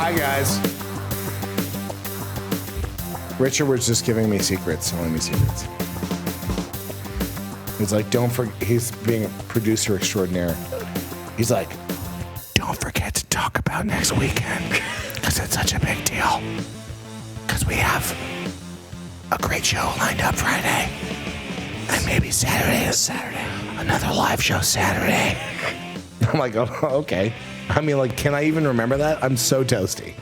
Hi, guys. Richard was just giving me secrets, telling me secrets. He's like, don't forget, he's being a producer extraordinaire. He's like, don't forget to talk about next weekend, because it's such a big deal. Because we have a great show lined up Friday. And maybe Saturday. Another live show Saturday. I'm like, oh, okay. I mean, like, can I even remember that? I'm so toasty.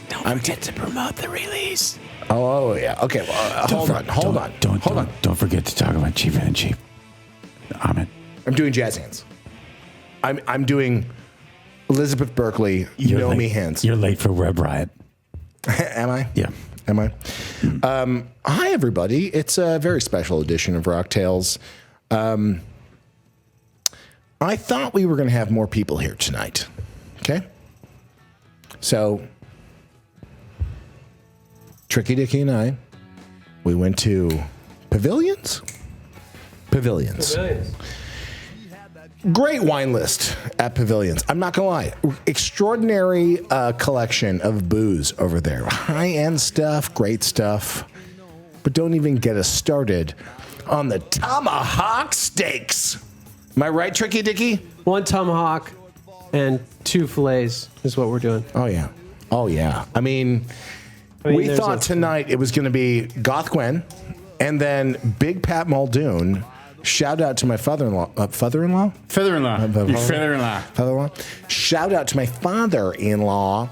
Don't forget to promote the release. Oh yeah. Okay. Well, hold on. Don't forget to talk about Cheep and Cheep. Ahmet. I'm doing jazz hands. I'm doing Elizabeth Berkley. You know me hands. You're late for Web Riot. Am I? Yeah. Am I? Hi everybody. It's a very special edition of Rock Tales. I thought we were going to have more people here tonight. Okay. So Tricky Dicky and I, we went to Pavilions. Great wine list at Pavilions. I'm not going to lie. Extraordinary collection of booze over there. High-end stuff, great stuff. But don't even get us started on the tomahawk steaks. Am I right, Tricky Dicky? 1 tomahawk and 2 fillets is what we're doing. Oh, yeah. I mean we thought tonight it was going to be Goth Gwen and then Big Pat Muldoon. Shout out to my father-in-law. Father-in-law. Shout out to my father-in-law.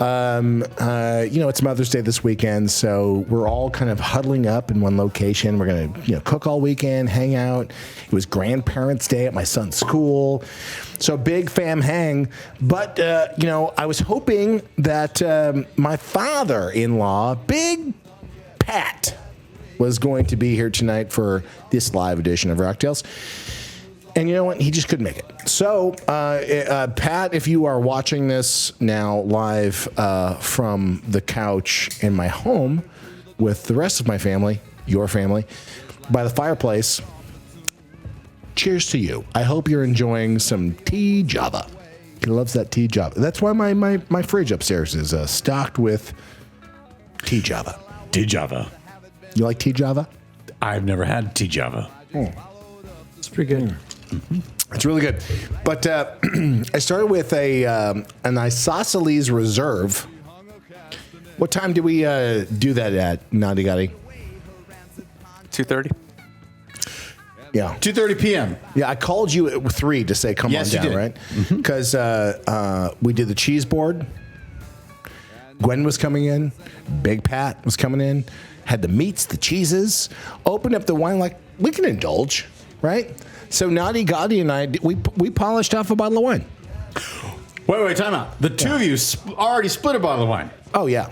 It's Mother's Day this weekend, so we're all kind of huddling up in one location. We're going to, cook all weekend, hang out. It was Grandparents' Day at my son's school. So big fam hang. But, I was hoping that my father-in-law, Big Pat, was going to be here tonight for this live edition of Rock Tales. And you know what? He just couldn't make it. So, Pat, if you are watching this now live from the couch in my home with the rest of my family, your family, by the fireplace, cheers to you. I hope you're enjoying some tea Java. He loves that tea Java. That's why my fridge upstairs is stocked with tea Java. Tea Java. You like tea Java? I've never had tea Java. It's pretty good. Mm-hmm. It's really good. But I started with an isosceles reserve. What time did we do that at, Naughty Gotti? 2:30. Yeah. 2:30 p.m. Yeah, I called you at 3 to say come on down, you did. right? Because we did the cheese board. Gwen was coming in. Big Pat was coming in. Had the meats, the cheeses. Opened up the wine like, we can indulge, right? So Naughty Gotti and I, we polished off a bottle of wine. Wait, time out. The two of you already split a bottle of wine. Oh, yeah.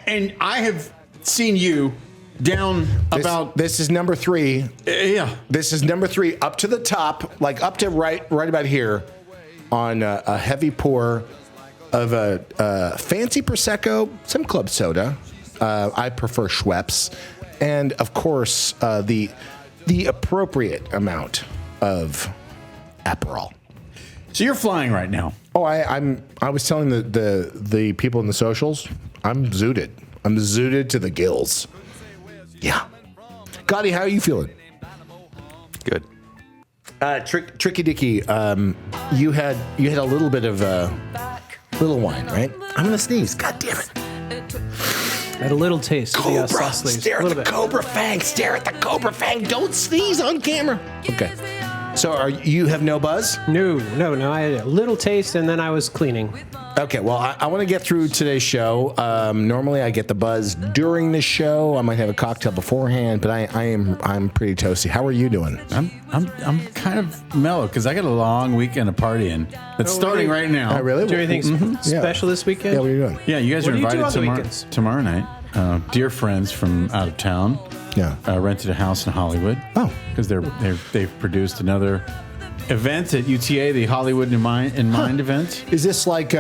And I have seen you down about... This is number 3. Yeah. This is number 3 up to the top, like up to right about here on a heavy pour of a fancy Prosecco, some club soda. I prefer Schweppes. And, of course, the appropriate amount of Aperol. So you're flying right now. Oh, I was telling the people in the socials, I'm zooted. I'm zooted to the gills. Yeah. Gotti, how are you feeling? Good. Tricky Dicky, you had a little bit of little wine, right? I'm gonna sneeze. God damn it. I had a little taste of the Cobra. isosceles. Stare at the Cobra Fang. Stare at the Cobra Fang. Don't sneeze on camera. Okay. So you have no buzz? No. I had a little taste, and then I was cleaning. Okay, well, I want to get through today's show. Normally, I get the buzz during the show. I might have a cocktail beforehand, but I'm pretty toasty. How are you doing? I'm kind of mellow because I got a long weekend of partying that's starting right now. Oh, really? Do anything special this weekend? Yeah, what are you doing? Yeah, you guys are What do you do invited on the weekends? tomorrow night. Dear friends from out of town. Yeah. Rented a house in Hollywood. Oh. Because they've produced another event at UTA, the Hollywood in Mind event. Is this like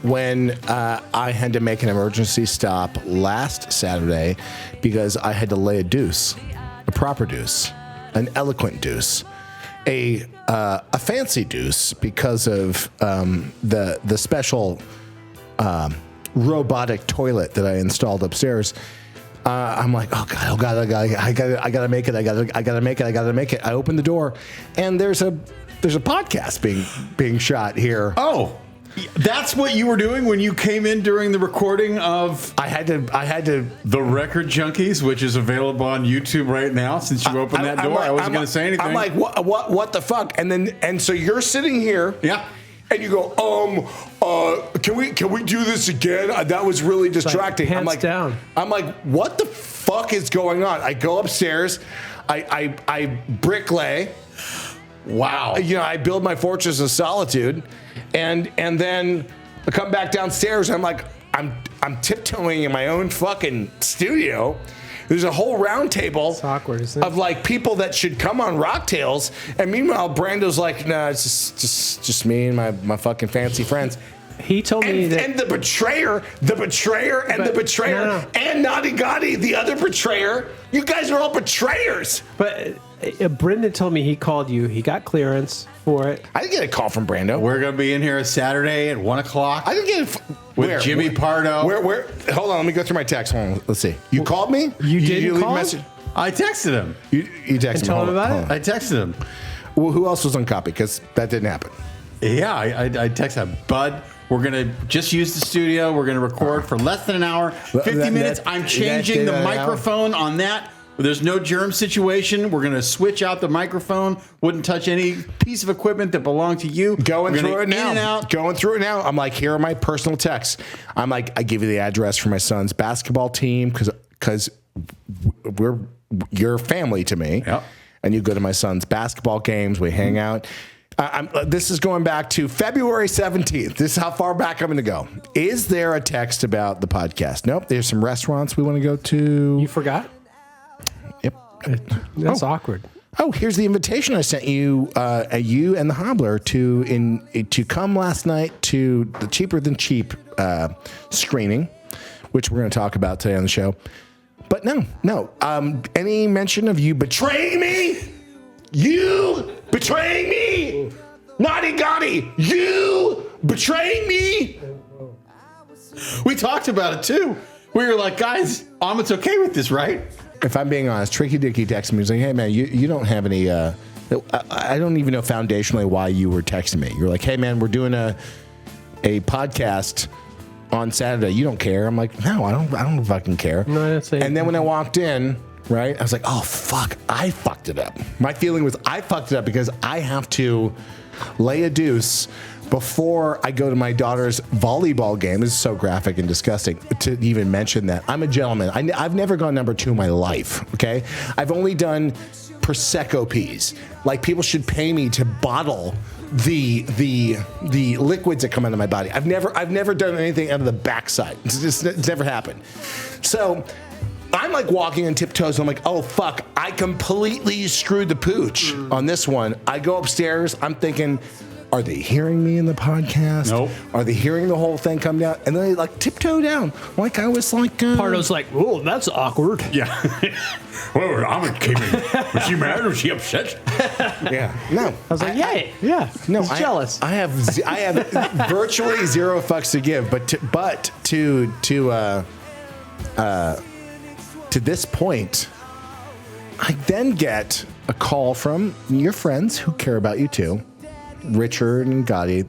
when I had to make an emergency stop last Saturday because I had to lay a deuce, a proper deuce, an eloquent deuce, a fancy deuce because of the special robotic toilet that I installed upstairs. I'm like, oh god, I gotta make it. I gotta make it. I open the door, and there's a podcast being shot here. Oh, that's what you were doing when you came in during the recording of. I had to. The Record Junkies, which is available on YouTube right now. Since you opened that door, I wasn't going to say anything. I'm like, what the fuck? And so you're sitting here. Yeah. And you go, can we do this again? That was really distracting. Hands I'm like, down. I'm like, what the fuck is going on? I go upstairs, I bricklay. Wow. I build my fortress of solitude, and then I come back downstairs. And I'm like, I'm tiptoeing in my own fucking studio. There's a whole round table It's awkward, isn't it? of like people that should come on Rocktails, and meanwhile Brando's like, nah, it's just me and my fucking fancy friends. He told me that. And the betrayer, No. and Naughty Gotti, the other betrayer. You guys are all betrayers. But Brendan told me he called you. He got clearance for it. I didn't get a call from Brando. We're going to be in here Saturday at 1 o'clock. I didn't get with Jimmy Pardo. Where? Hold on, let me go through my text. Hold on, let's see. You called me? You didn't leave call a him? message? I texted him. You texted And told him about it? I texted him. Well, who else was on copy? Because that didn't happen. Yeah, I texted him. Bud, we're going to just use the studio. We're going to record for less than an hour, 50 minutes. I'm changing the microphone on that. There's no germ situation. We're going to switch out the microphone. Wouldn't touch any piece of equipment that belonged to you. Going through it in and now. out. Going through it now. I'm like, here are my personal texts. I'm like, I give you the address for my son's basketball team because we're your family to me. Yep. And you go to my son's basketball games. We hang out. This is going back to February 17th. This is how far back I'm going to go. Is there a text about the podcast? Nope. There's some restaurants we want to go to. You forgot? Yep. That's awkward. Oh, here's the invitation I sent you, you and the Hobbler to come last night to the Cheaper Than Cheap screening, which we're going to talk about today on the show. But no. Any mention of you betraying me? You betraying me? Naughty Gotti, you betraying me? We talked about it too. We were like, guys, Ahmet's okay with this, right? If I'm being honest, Tricky Dicky texted me. He's like, hey, man, you don't have any... I don't even know foundationally why you were texting me. You're like, hey, man, we're doing a podcast on Saturday. You don't care. I'm like, no, I don't fucking care. No, I didn't say And then when I walked in, right, I was like, oh, fuck, I fucked it up. My feeling was I fucked it up because I have to lay a deuce before I go to my daughter's volleyball game. This is so graphic and disgusting to even mention that. I'm a gentleman. I've never gone number 2 in my life, okay? I've only done Prosecco peas. Like, people should pay me to bottle the liquids that come out of my body. I've never done anything out of the backside. It's never happened. So I'm like walking on tiptoes. I'm like, oh, fuck, I completely screwed the pooch on this one. I go upstairs. I'm thinking, are they hearing me in the podcast? Nope. Are they hearing the whole thing come down? And then they like tiptoe down. Like I was like... Pardo's like, oh, that's awkward. Yeah. Well, Ahmet came in. Was she mad or was she upset? Yeah. No. I was like, yeah. No, He's jealous. I have virtually zero fucks to give, but to this point, I then get a call from your friends who care about you too, Richard and Gotti.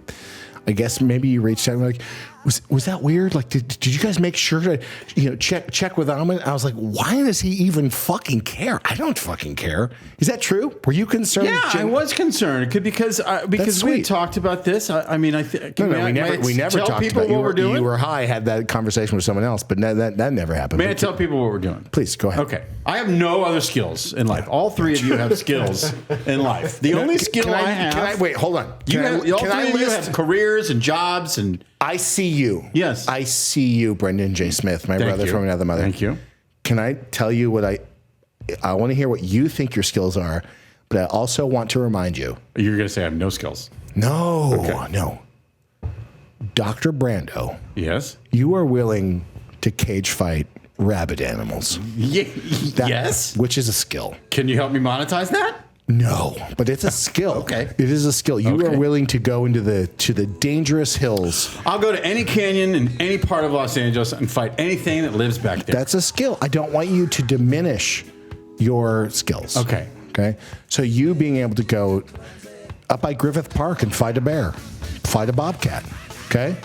I guess maybe you reached out and were like, was that weird? Like, did you guys make sure to check with Ahmet? I was like, why does he even fucking care? I don't fucking care. Is that true? Were you concerned? Yeah, Jim? I was concerned because we sweet. talked about this. I mean, we never tell talked people about what we're doing. You were high, had that conversation with someone else, but that never happened. May I tell people what we're doing? Please go ahead. Okay, I have no other skills in life. All 3 of you have skills in life. The only skill I have. Wait, hold on. All 3 of you have careers and jobs and. I see you. Yes. I see you, Brendan J. Smith, my brother from another mother. Thank you. Can I tell you what I want to hear what you think your skills are, but I also want to remind you. You're going to say I have no skills. No. Dr. Brando. Yes. You are willing to cage fight rabid animals. Yes. Which is a skill. Can you help me monetize that? No, but it's a skill. Okay. It is a skill. You Okay. are willing to go into the dangerous hills. I'll go to any canyon in any part of Los Angeles and fight anything that lives back there. That's a skill. I don't want you to diminish your skills. Okay. Okay. So you being able to go up by Griffith Park and fight a bear, fight a bobcat. Okay.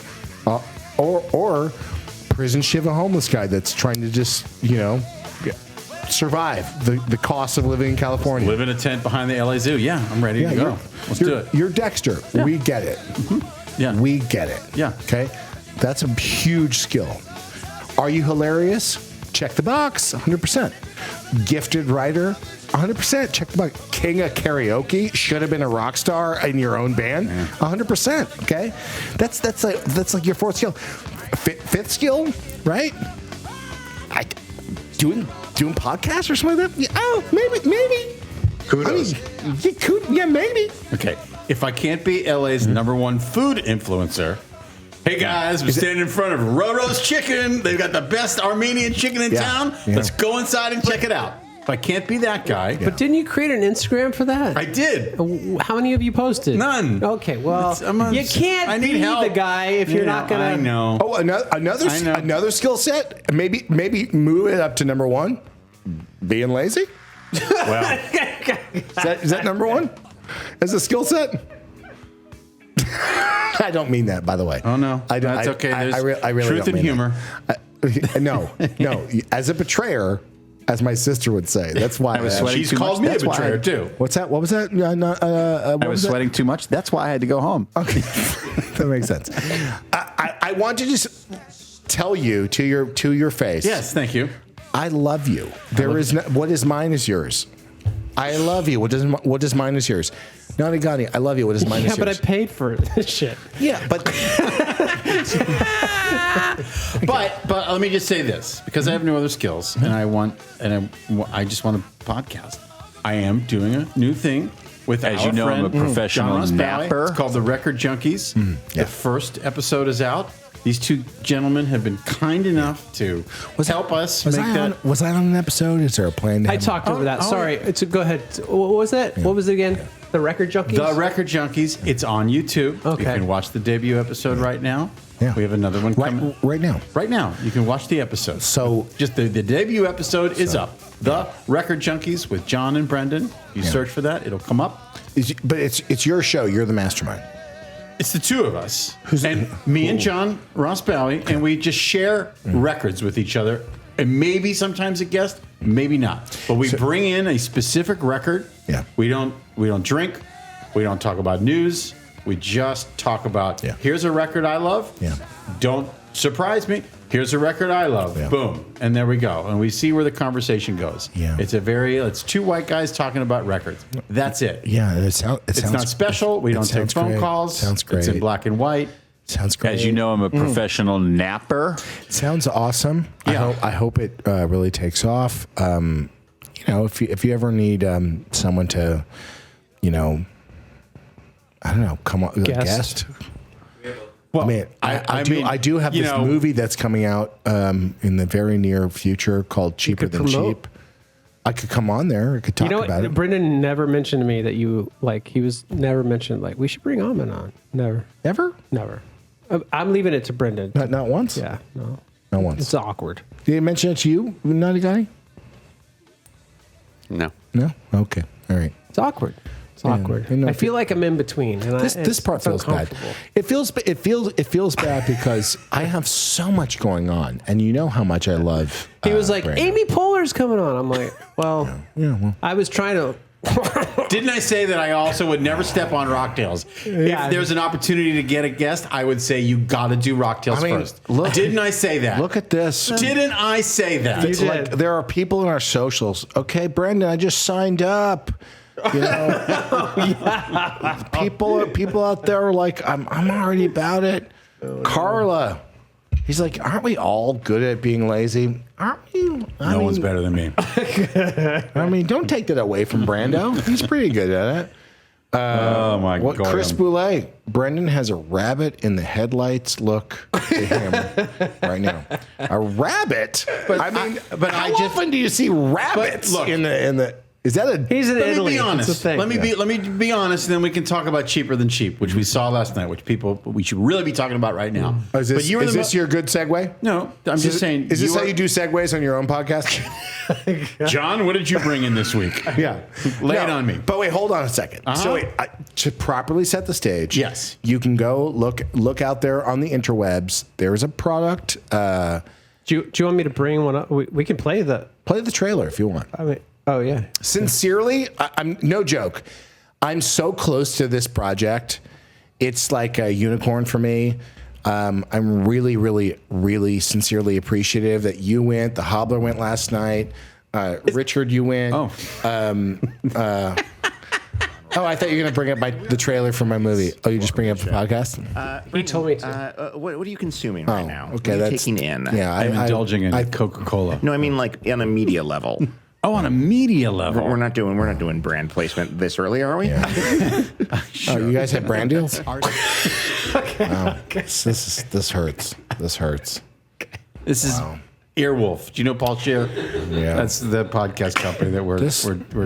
Or prison shiv a homeless guy that's trying to just, survive the cost of living in California. Live in a tent behind the LA Zoo. Yeah, I'm ready to go. Let's do it. You're Dexter. Yeah. We get it. Yeah. We get it. Yeah. Okay. That's a huge skill. Are you hilarious? Check the box. 100%. Gifted writer. 100%. Check the box. King of karaoke. Should have been a rock star in your own band. 100%. Okay. That's like your fourth skill. Fifth skill, right? Doing podcasts or something like that? Yeah, oh, maybe. Kudos. Yeah, maybe. Okay. If I can't be LA's number one food influencer, hey guys, we're standing in front of Roro's Chicken. They've got the best Armenian chicken in town. Yeah. Let's go inside and check it out. If I can't be that guy, But didn't you create an Instagram for that? I did. How many have you posted? None. Okay, well, I you can't need be help. the guy if you're not gonna. I know. Oh, another skill set. Maybe move it up to number one. Being lazy. Well, Is that number one? As a skill set. I don't mean that, by the way. oh no, I don't. that's okay. There's I really truth don't and mean humor. that. No. As a betrayer, as my sister would say. That's why I was sweating She's too called much. me a That's why betrayer too. What's that? What was that? I was sweating too much. That's why I had to go home. Okay, that makes sense. I want to just tell you to your face. Yes, thank you. I love you. There is no, what is mine is yours. I love you. What is mine is yours. Naughty Gotti, I love you. What is mine Yeah, is but I yours. paid for this shit. Yeah, but But let me just say this, because I have no other skills, and I just want a podcast. I am doing a new thing with As our you know, I'm a friend, professional John Ross Bowie. napper. It's called The Record Junkies. yeah. The first episode is out. These two gentlemen have been kind enough to help us was make I that. on an episode? Is there a plan to I have talked over that. Sorry. Go ahead. What was that? What was it again? The Record Junkies? The Record Junkies. It's on YouTube. Okay. You can watch the debut episode right now. Yeah. We have another one coming. right now? Right now, you can watch the episode. So- just the debut episode is up. The Record Junkies with John and Brendan. You search for that, it'll come up. But it's your show. You're the mastermind. It's the two of us, and me and John Ross Bowie, and we just share records with each other, and maybe sometimes a guest, maybe not. But we bring in a specific record. Yeah. We don't drink. We don't talk about news. We just talk about here's a record I love. Yeah. Don't surprise me. Here's a record I love. Yeah. Boom. And there we go. And we see where the conversation goes. Yeah. It's two white guys talking about records. That's it. Yeah, it's Not special. We don't take phone calls. Sounds great. It's in black and white. Sounds great. As you know, I'm a professional napper. Sounds awesome. Yeah. I hope it really takes off. If you ever need someone to, I don't know, come on, guest. Well, I do have this movie that's coming out in the very near future called Cheaper Than promote? Cheap. I could come on there. I could talk about it. Brendan never mentioned to me that he was never mentioned, we should bring Ahmet on. Never. Ever? Never. I'm leaving it to Brendan. Not once? Yeah, no. Not once. It's awkward. Did he mention it to you, Naughty Guy? No. No? Okay. All right. It's awkward. It's awkward. I feel like I'm in between. And This part feels bad. It feels bad because I have so much going on, and you know how much I love. He was like, Brandon. Amy Poehler's coming on. I'm like, well, well. I was trying to. Didn't I say that I also would never step on Rocktails? Yeah. If there's an opportunity to get a guest, I would say you got to do Rocktails first. Didn't I say that? Look at this. Didn't I say that? It's like there are people in our socials. Okay, Brendan, I just signed up. You know, people out there are like, I'm already about it. Carla, he's like, aren't we all good at being lazy? Aren't we? No one's better than me. I mean, don't take that away from Brando. He's pretty good at it. Oh my What God! Chris Boulay? Brendan has a rabbit in the headlights look to him right now. A rabbit? But how often do you see rabbits look, in the? Is that a? He's in Let Italy. me be honest. It's a thing. Let me be honest, and then we can talk about Cheaper Than Cheap, which we saw last night, which we should really be talking about right now. Is this your good segue? No, I'm just saying. Is this how you do segues on your own podcast? John, what did you bring in this week? Yeah. Lay it on me. But wait, hold on a second. So wait, to properly set the stage, Yes. you can go look out there on the interwebs. There's a product. Do you want me to bring one up? We can play the trailer if you want. I mean, oh yeah. Sincerely, I'm no joke. I'm so close to this project. It's like a unicorn for me. I'm really, really, really sincerely appreciative that you went. The Hobbler went last night. Richard, you went. Oh. Oh, I thought you were going to bring up the trailer for my movie. Oh, you just bring up the podcast? He told me to. What are you consuming right now? Okay, what are you that's taking in? Yeah, I'm indulging in Coca-Cola. No, I mean like on a media level. Oh, on a media level. We're not doing brand placement this early, are we? Oh, you guys have brand deals? This hurts. This hurts. This is Earwolf. Do you know Paul Scheer? Yeah. That's the podcast company that we're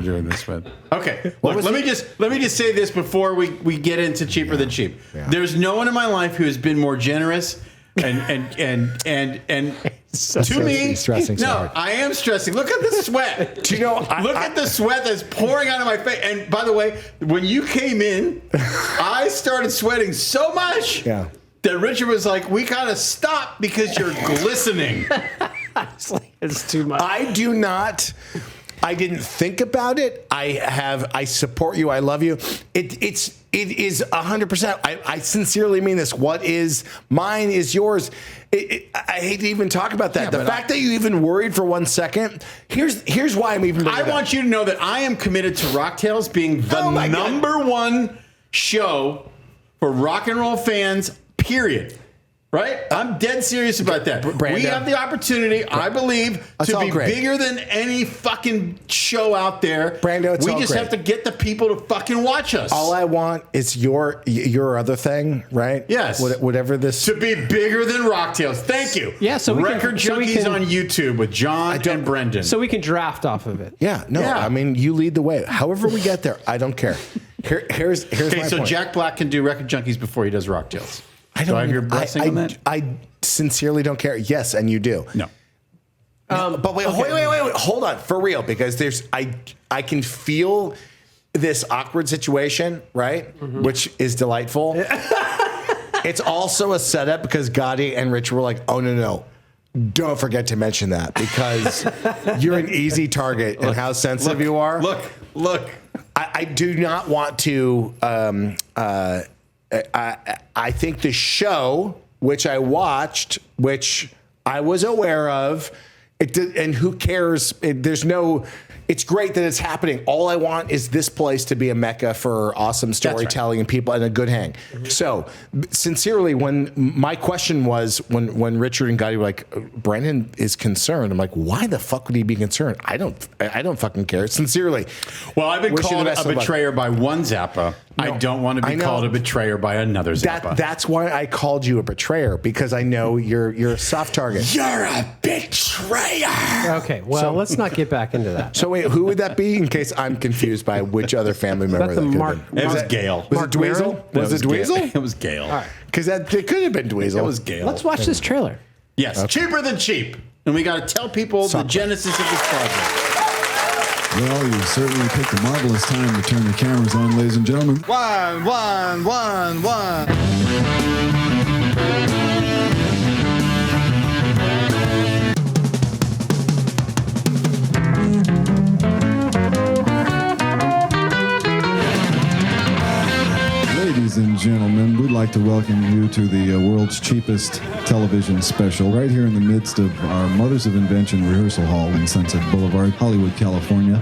doing this with. Okay. Look, let me just say this before we get into Cheaper Than Cheap. Yeah. There's no one in my life who has been more generous and to me. He's stressing so no, hard. I am stressing. Look at the sweat. Do you know? Look at the sweat that's pouring out of my face. And by the way, when you came in, I started sweating so much. Yeah. That Richard was like, we gotta stop because you're glistening. It's too much. I didn't think about it. I support you. I love you. It is 100%. I sincerely mean this. What is mine is yours. I hate to even talk about that. The fact that you even worried for 1 second. Here's why I'm even. I want you to know that I am committed to Rock Tales being the number one show for rock and roll fans. Period. Right? I'm dead serious about that. Brandon, we have the opportunity, I believe, to be bigger than any fucking show out there. Brando, it's we all just great. have to get the people to fucking watch us. All I want is your other thing, right? Yes. Whatever this. To be bigger than Rock Tales. Thank you. Yeah, so we can- Record so we Junkies can- on YouTube with John and Brendan. So we can draft off of it. Yeah. No. Yeah. I mean, you lead the way. However we get there, I don't care. Here's okay, my so point. Jack Black can do Record Junkies before he does Rock Tales. Do I have your blessing on that? I sincerely don't care. Yes, and you do. No. But wait, hold on, for real, because I can feel this awkward situation, right? Mm-hmm. Which is delightful. It's also a setup because Gotti and Rich were like, "Oh no, don't forget to mention that because you're an easy target and how sensitive you are." Look. I do not want to. I think the show, which I watched, which I was aware of, and who cares? It's great that it's happening. All I want is this place to be a mecca for awesome storytelling and people and a good hang. So, sincerely, when my question was when Richard and Gotti were like, Brendan is concerned, I'm like, why the fuck would he be concerned? I don't fucking care. Sincerely. Well, I've been Wish you called the best a of luck. betrayer by one Zappa. I don't want to be called a betrayer by another Zappa. That's why I called you a betrayer, because I know you're a soft target. You're a betrayer. Okay, well, let's not get back into that. So wait, who would that be? In case I'm confused by which other family member That's that the could Mark- have been. It was Was Gail. Was it Dweezil? Was it Dweezil? It was Gail. All right. Because it could have been Dweezil. It was Gail. Let's watch this trailer. Yes, Cheaper Than Cheap. And we got to tell people the genesis of this project. Well, you certainly picked a marvelous time to turn the cameras on, ladies and gentlemen. One. Ladies and gentlemen, we'd like to welcome you to the world's cheapest television special right here in the midst of our Mothers of Invention rehearsal hall in Sunset Boulevard, Hollywood, California.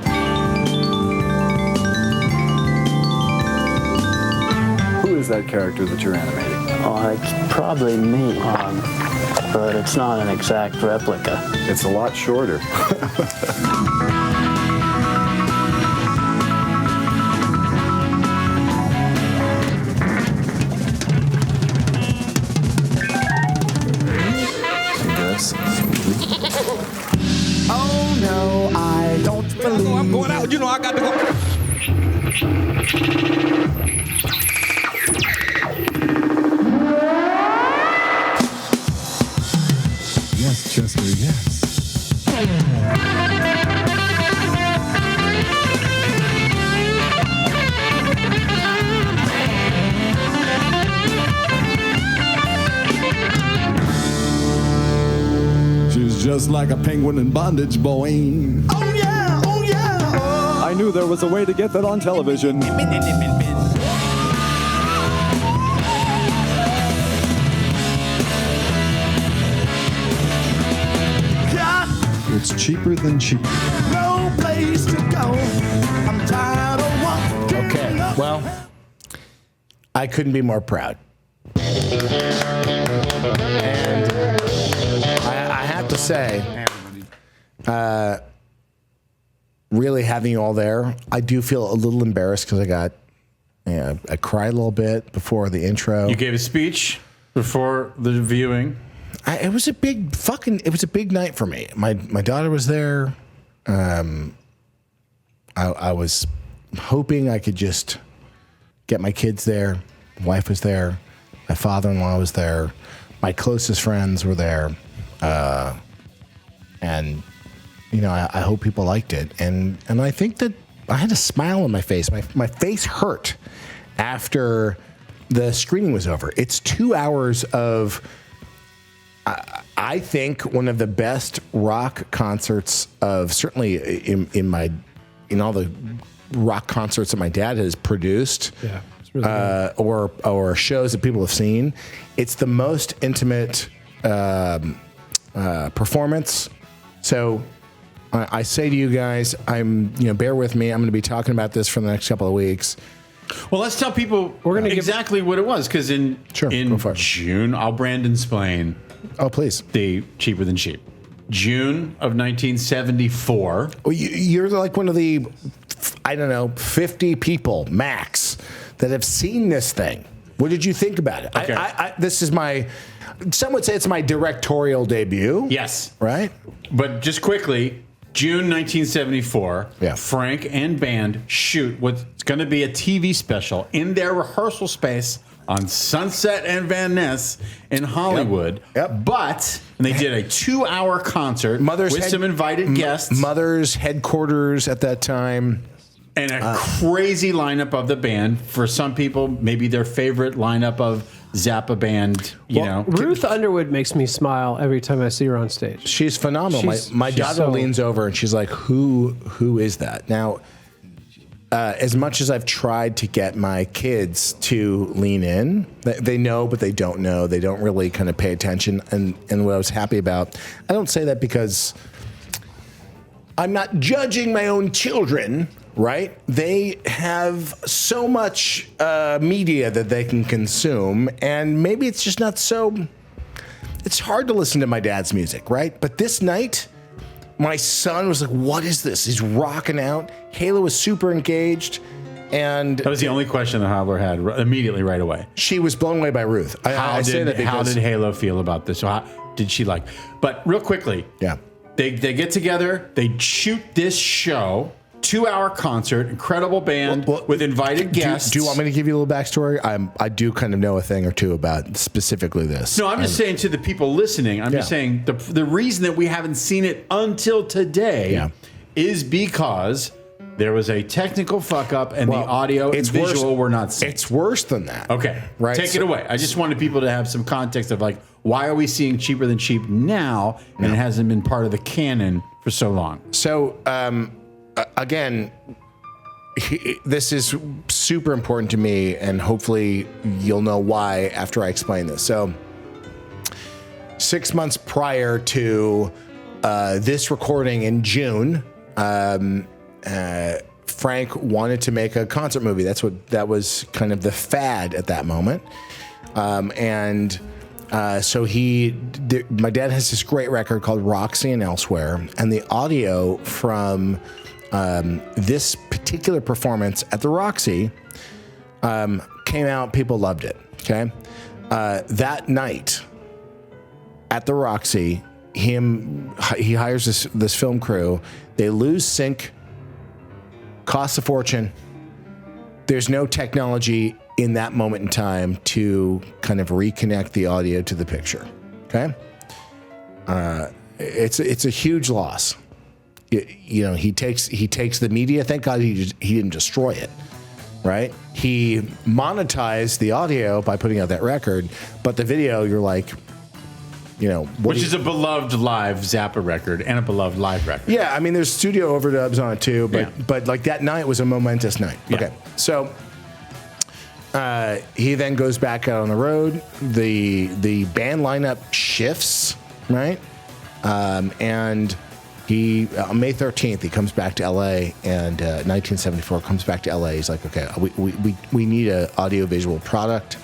Who is that character that you're animating? Oh, it's probably me, but it's not an exact replica. It's a lot shorter. Oh no, I don't believe. I'm going out. You know, I got Yes, Chester, yes. She's just like a penguin in bondage, boy. Oh yeah, oh yeah. I knew there was a way to get that on television. It's cheaper than cheap. No place to go. I'm tired of walking. Okay, well, I couldn't be more proud. And I have to say, really having you all there, I do feel a little embarrassed because I cried a little bit before the intro. You gave a speech before the viewing. It was a big night for me. My daughter was there. I was hoping I could just get my kids there. My wife was there. My father-in-law was there. My closest friends were there. And I hope people liked it. And I think that I had a smile on my face. My face hurt after the screening was over. It's 2 hours of, I think, one of the best rock concerts of, certainly in all the rock concerts that my dad has produced. Yeah. It's really good. Or shows that people have seen. It's the most intimate performance. So I say to you guys, bear with me. I'm going to be talking about this for the next couple of weeks. Well, let's tell people exactly what it was, because in June, I'll Brandon explain. Oh, please. The Cheaper Than Cheap. June of 1974. Well, you're like one of the, 50 people max that have seen this thing. What did you think about it? Okay. This is some would say it's my directorial debut. Yes. Right? But just quickly, June 1974, Yeah. Frank and band shoot what's going to be a TV special in their rehearsal space on Sunset and Van Ness in Hollywood. Yep. And they did a 2-hour concert with some invited guests. Mother's headquarters at that time. And a crazy lineup of the band. For some people, maybe their favorite lineup of Zappa band, Ruth Underwood makes me smile every time I see her on stage. She's phenomenal. My daughter leans over and she's like, who is that? Now, as much as I've tried to get my kids to lean in, they know, but they don't know. They don't really kind of pay attention. And what I was happy about, I don't say that because I'm not judging my own children, right? They have so much media that they can consume, and maybe it's just not so. It's hard to listen to my dad's music, right? But this night, my son was like, "What is this?" He's rocking out. Halo was super engaged, and that was the only question that Howler had immediately right away. She was blown away by Ruth. How did Halo feel about this? So how did she like? But real quickly, yeah, they get together. They shoot this show. 2-hour concert, incredible band with invited guests. Do you want me to give you a little backstory? I do kind of know a thing or two about specifically this. No, I'm just saying to the people listening, I'm just saying the reason that we haven't seen it until today is because there was a technical fuck up and the audio and visual were not synced. It's worse than that. Okay, right. Take it away. I just wanted people to have some context of why are we seeing Cheaper Than Cheap now and it hasn't been part of the canon for so long. So, again, this is super important to me, and hopefully you'll know why after I explain this. So, 6 months prior to this recording in June, Frank wanted to make a concert movie. That was kind of the fad at that moment, so my dad has this great record called Roxy and Elsewhere, and the audio from this particular performance at the Roxy came out. People loved it. Okay, that night at the Roxy, he hires this film crew. They lose sync, costs a fortune, there's no technology in that moment in time to kind of reconnect the audio to the picture. Okay. It's a huge loss. You know, he takes the media. Thank God he didn't destroy it, right? He monetized the audio by putting out that record, but the video, you're like, you know, which is a beloved live Zappa record and a beloved live record. Yeah, I mean, there's studio overdubs on it too, but like that night was a momentous night. Yeah. Okay, so he then goes back out on the road. The band lineup shifts, right? And he on May 13th he comes back to LA, and 1974 comes back to LA. He's like, okay, we need an audiovisual product.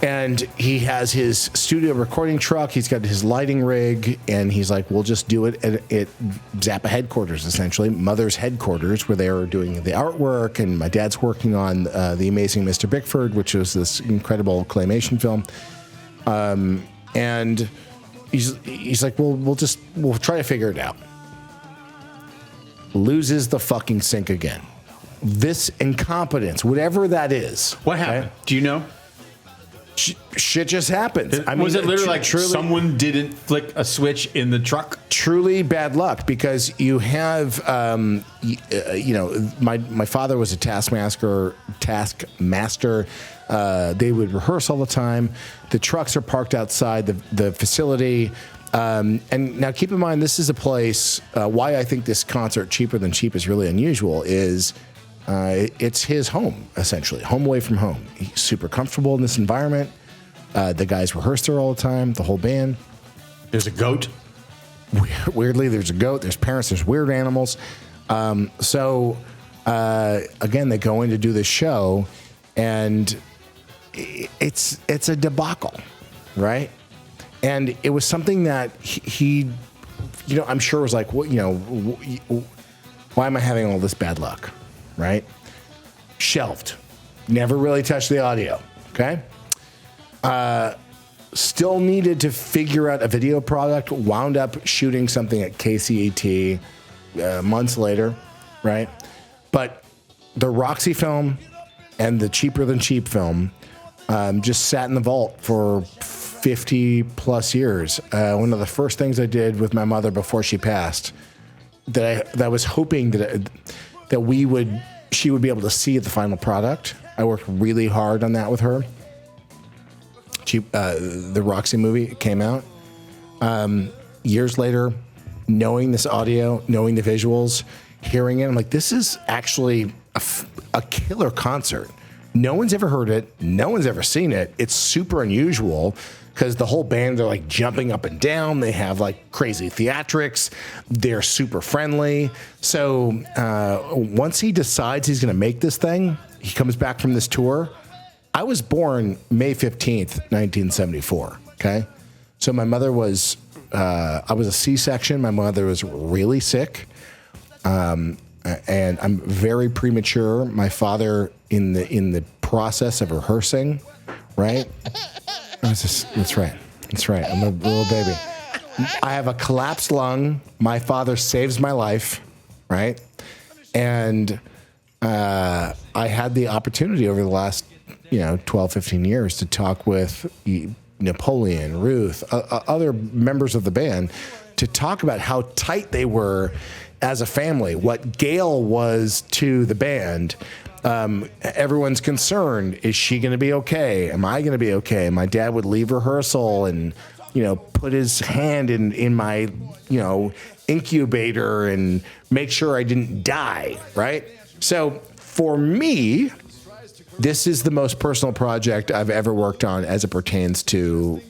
And he has his studio recording truck. He's got his lighting rig, and he's like, we'll just do it at Zappa headquarters, essentially, Mother's headquarters, where they are doing the artwork. And my dad's working on The Amazing Mr. Bickford, which was this incredible claymation film. And he's like, well, we'll try to figure it out. Loses the fucking sync again. This incompetence, whatever that is. What happened? Okay? Do you know? Shit just happens. I mean, was it literally like truly, someone didn't flick a switch in the truck? Truly bad luck, because you have, you know, my father was a taskmaster. They would rehearse all the time. The trucks are parked outside the facility. And now keep in mind, this is a place, why I think this concert, Cheaper Than Cheap, is really unusual, is it's his home, essentially. Home away from home. He's super comfortable in this environment. The guys rehearse there all the time, the whole band. There's a goat. Weirdly, there's a goat. There's parents. There's weird animals. So again, they go in to do this show, and it's a debacle, right? And it was something that he you know, I'm sure was like, what, you know, why am I having all this bad luck, right? Shelved. Never really touched the audio, okay? Still needed to figure out a video product, wound up shooting something at KCAT months later, right? But the Roxy film and the Cheaper Than Cheap film just sat in the vault for 50 plus years. One of the first things I did with my mother before she passed, that I was hoping that she would be able to see the final product. I worked really hard on that with her. The Roxy movie came out. Years later, knowing this audio, knowing the visuals, hearing it, I'm like, this is actually a killer concert. No one's ever heard it. No one's ever seen it. It's super unusual because the whole band, they're like jumping up and down. They have like crazy theatrics. They're super friendly. So once he decides he's going to make this thing, he comes back from this tour. I was born May 15th, 1974. Okay. So my mother was, I was a C-section. My mother was really sick. And I'm very premature. My father in the process of rehearsing, right? That's right. I'm a little baby. I have a collapsed lung. My father saves my life, right? And I had the opportunity over the last 12, 15 years to talk with Napoleon, Ruth, other members of the band, to talk about how tight they were as a family, what Gail was to the band. Everyone's concerned, is she going to be okay? Am I going to be okay? My dad would leave rehearsal and, put his hand in my, incubator and make sure I didn't die, right? So for me, this is the most personal project I've ever worked on as it pertains to,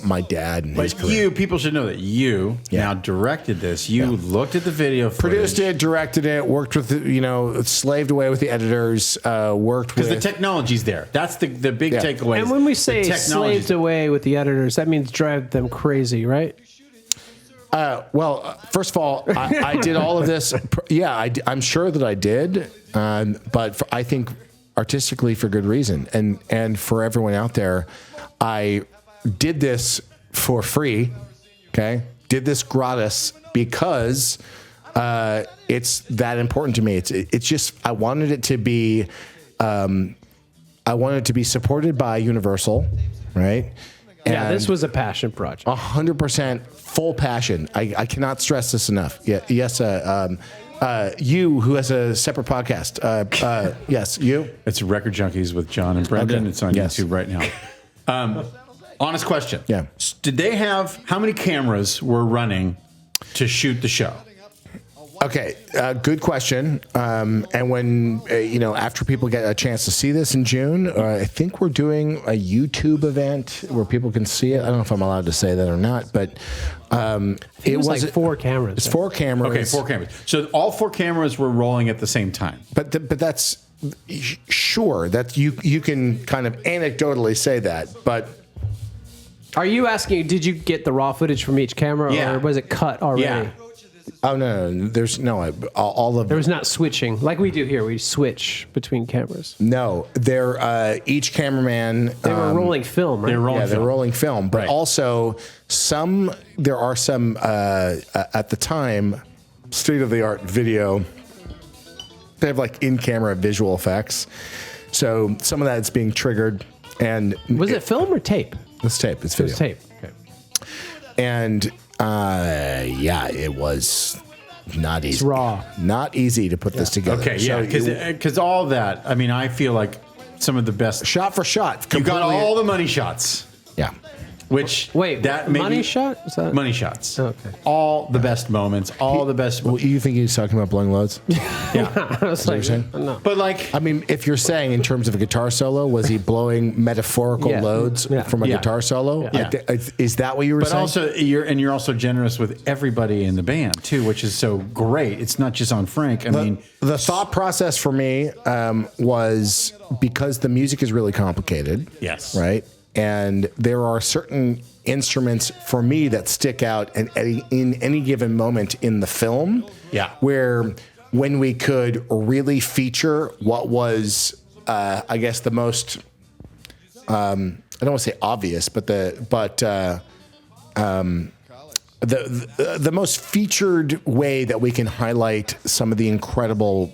my dad and his career. People should know that you now directed this. You looked at the video footage. Produced it, directed it, worked with, slaved away with the editors, worked with... Because the technology's there. That's the big takeaway. And when we say slaved away with the editors, that means drive them crazy, right? Well, first of all, I did all of this. Yeah, I'm sure that I did. But I think... artistically for good reason, and for everyone out there, I did this for free. Okay, did this gratis because it's that important to me. It's just I wanted it to be supported by Universal, right? Yeah, And this was a passion project. 100% full passion. I cannot stress this enough. Yeah, yes. You who has a separate podcast. Yes, you. It's Record Junkies with John and Brendan. Okay. It's on Yes. YouTube right now. Honest question. Yeah. Did they have, how many cameras were running to shoot the show? Okay, good question. And when after people get a chance to see this in June, I think we're doing a YouTube event where people can see it. I don't know if I'm allowed to say that or not, but It was like 4 cameras. It's 4 cameras. Okay, 4 cameras. So all 4 cameras were rolling at the same time. But that's sure that you can kind of anecdotally say that, but. Are you asking, did you get the raw footage from each camera, Yeah. or was it cut already? Yeah. Oh no! There's no all of There was not switching like we do here. We switch between cameras. no. They're each cameraman. They were rolling film, right? They were rolling They're film. rolling film, but Right. also there are some at the time state of the art video. They have like in camera visual effects, so some of that is being triggered. And Was it film or tape? It's tape. It's It video. was tape. Okay. And yeah, it was not easy. It's raw. Not easy to put this together. Okay, yeah, because all that, I mean, I feel like some of the best. Shot for shot. You got completely- all the money shots, Yeah. which Wait, that money maybe, shot? Is that money shots. Okay. All the best moments, all the best. Well, you think he's talking about blowing loads? Yeah, I was like, saying? no. but like, I mean, if you're saying in terms of a guitar solo, was he blowing metaphorical Yeah. loads Yeah. from a Yeah. guitar solo? Yeah. Is that what you were but saying? also you're also generous with everybody in the band too, which is so great. It's not just on Frank. I mean, the thought process for me was because the music is really complicated. Yes. Right. And there are certain instruments for me that stick out in any given moment in the film. Yeah. Where when we could really feature what was, I guess, the most, I don't want to say obvious, but the most featured way that we can highlight some of the incredible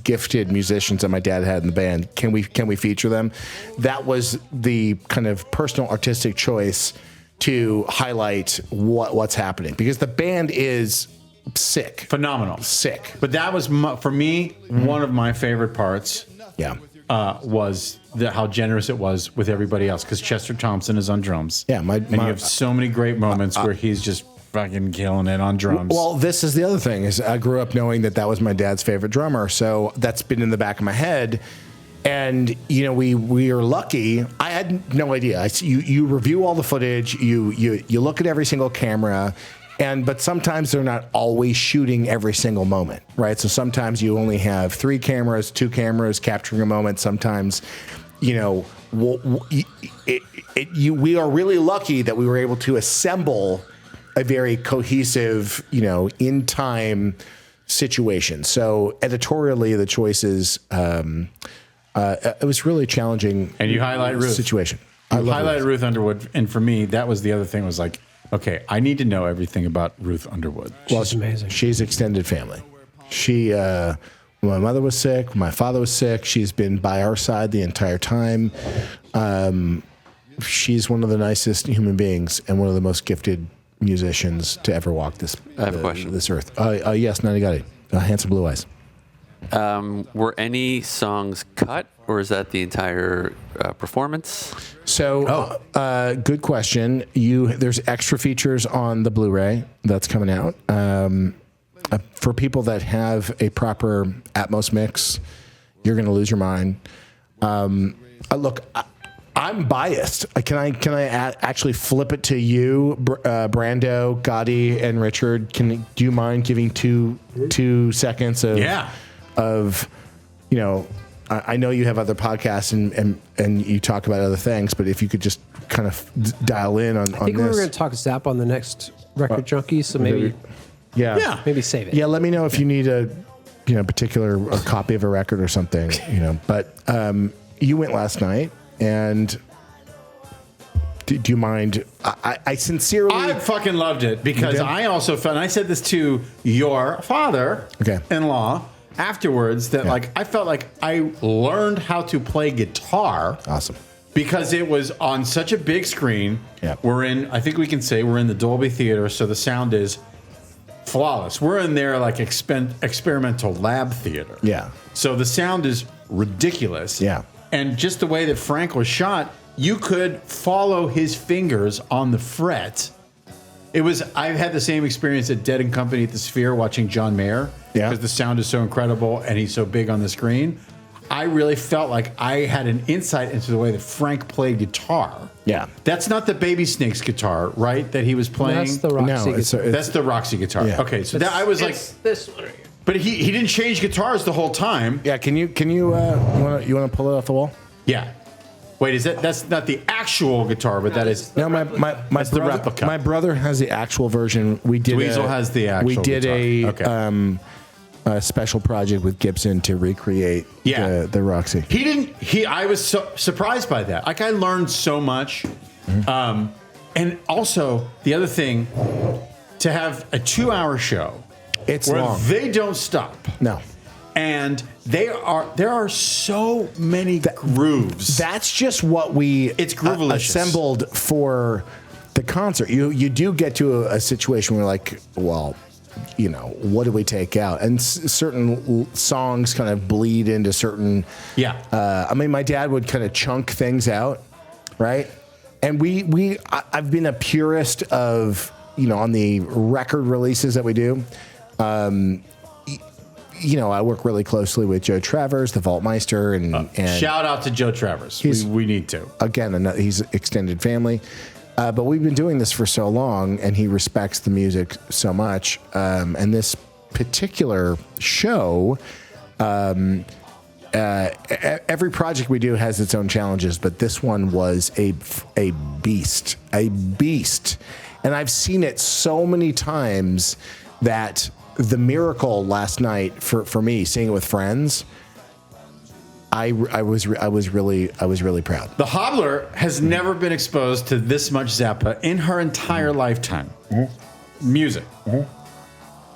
gifted musicians that my dad had in the band. Can we feature them? That was the kind of personal artistic choice to highlight what's happening, because the band is sick, phenomenal, sick. But that was for me one of my favorite parts. Yeah. Was how generous it was with everybody else, because Chester Thompson is on drums. Yeah, and you have so many great moments where he's just fucking killing it on drums. Well, this is the other thing, is I grew up knowing that was my dad's favorite drummer, so that's been in the back of my head. And we are lucky. I had no idea. You review all the footage. You look at every single camera, but sometimes they're not always shooting every single moment, right? So sometimes you only have 3 cameras, 2 cameras capturing a moment. Sometimes, we are really lucky that we were able to assemble a very cohesive, in time situation. So editorially, the choices. It was really challenging. And you highlight Ruth. Situation. You highlighted Ruth Underwood, and for me, that was the other thing. Was like, okay, I need to know everything about Ruth Underwood. She's amazing. She's extended family. She, when my mother was sick, when my father was sick, she's been by our side the entire time. She's one of the nicest human beings and one of the most gifted musicians to ever walk this earth. Yes, Nanigati, Handsome Blue Eyes. Were any songs cut, or is that the entire performance? So, good question. There's extra features on the Blu-ray that's coming out. For people that have a proper Atmos mix, you're going to lose your mind. Look, I'm biased. Can I actually flip it to you, Brando, Gotti, and Richard? Do you mind giving two seconds of? Yeah. I know you have other podcasts and you talk about other things, but if you could just kind of dial in on this. I think we were going to talk Zappa on the next Record Junkies, so maybe maybe save it. Yeah, let me know if you need a particular copy of a record or something. But you went last night, and Do you mind? I sincerely. I fucking loved it because did? I also felt, and I said this to your father-in-law afterwards, that like I felt like I learned how to play guitar. Awesome. Because it was on such a big screen. Yeah. I think we can say we're in the Dolby Theater, so the sound is flawless. We're in there like experimental lab theater. Yeah. So the sound is ridiculous. Yeah. And just the way that Frank was shot, you could follow his fingers on the fret. I've had the same experience at Dead & Company at the Sphere watching John Mayer. Yeah. Because the sound is so incredible and he's so big on the screen. I really felt like I had an insight into the way that Frank played guitar. Yeah. That's not the Baby Snakes guitar, right? That he was playing? That's the Roxy guitar. That's the Roxy guitar. Yeah. Okay, so that I was like, this one right here. but he didn't change guitars the whole time. Yeah. Can you you want to pull it off the wall? Yeah. Wait, that's not the actual guitar, but that is. No, my That's the brother, replica. My brother has the actual version. We did. Dweezil has the actual We did guitar. a special project with Gibson to recreate the Roxy. I was so surprised by that. Like I learned so much. And also the other thing, to have a 2-hour show. It's where long. They don't stop. No. And there are so many grooves. That's just what we assembled for the concert. You do get to a situation where like, well, you know, what do we take out? And certain songs kind of bleed into certain. Yeah. I mean, my dad would kind of chunk things out, right? And I've been a purist of, you know, on the record releases that we do. You know, I work really closely with Joe Travers, the Vaultmeister, and shout out to Joe Travers. We need to. Again, he's extended family. But we've been doing this for so long, and he respects the music so much. And this particular show, every project we do has its own challenges, but this one was a beast. And I've seen it so many times that the miracle last night for me, seeing it with friends, I was really proud. The Hobbler has never been exposed to this much Zappa in her entire lifetime. Music.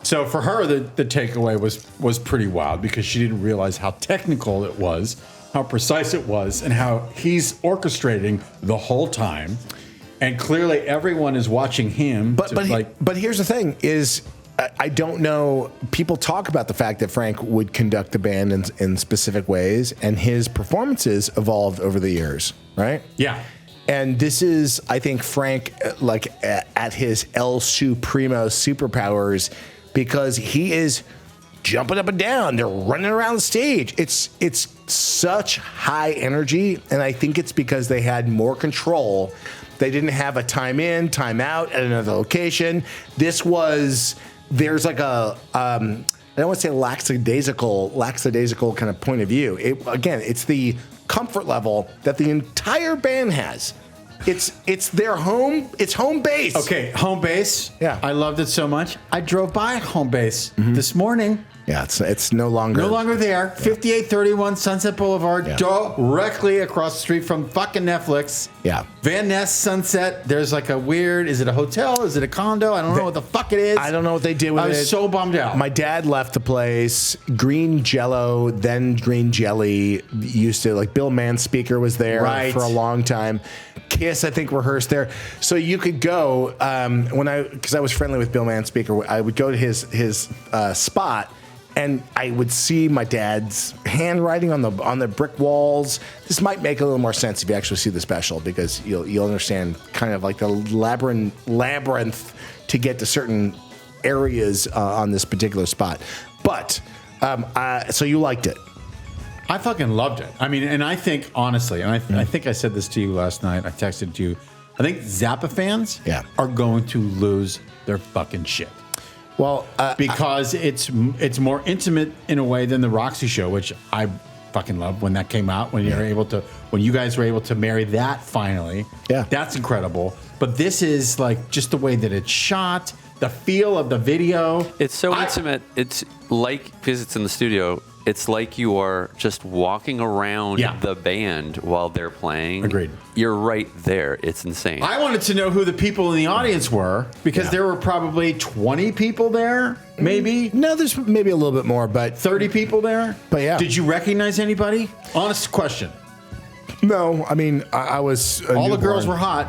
So for her, the takeaway was pretty wild because she didn't realize how technical it was, how precise it was, and how he's orchestrating the whole time. And clearly, everyone is watching him. But here's the thing: is I don't know. People talk about the fact that Frank would conduct the band in specific ways, and his performances evolved over the years, right? Yeah. And this is, I think, Frank like at his El Supremo superpowers because he is jumping up and down. They're running around the stage. It's such high energy, and I think it's because they had more control. They didn't have a time in, time out at another location. There's like a, I don't want to say lackadaisical kind of point of view. It's the comfort level that the entire band has. It's their home. It's home base. Okay, home base. Yeah. I loved it so much. I drove by home base this morning. Yeah, it's no longer there. 5831 Sunset Boulevard, directly across the street from fucking Netflix. Yeah. Van Ness Sunset. There's like is it a hotel? Is it a condo? I don't know what the fuck it is. I don't know what they did with it. I was so bummed out. My dad left the place. Green Jello, then Green Jelly. Used to, like, Bill Manspeaker was there for a long time. Kiss, I think, rehearsed there. So you could go, because I was friendly with Bill Manspeaker, I would go to his spot, and I would see my dad's handwriting on the brick walls. This might make a little more sense if you actually see the special, because you'll understand kind of like the labyrinth to get to certain areas on this particular spot. But so you liked it. I fucking loved it. I mean, and I think, honestly, and I think I said this to you last night, I texted you, I think Zappa fans are going to lose their fucking shit. Well, because it's more intimate in a way than the Roxy show, which I fucking love when that came out, when you guys were able to marry that finally. Yeah. That's incredible. But this is like just the way that it's shot, the feel of the video. It's so intimate. It's like, because it's in the studio, it's like you are just walking around the band while they're playing. Agreed. You're right there. It's insane. I wanted to know who the people in the audience were because there were probably 20 people there, maybe. No, there's maybe a little bit more, but 30 people there. But yeah. Did you recognize anybody? Honest question. no. I mean, I was All the girls were hot.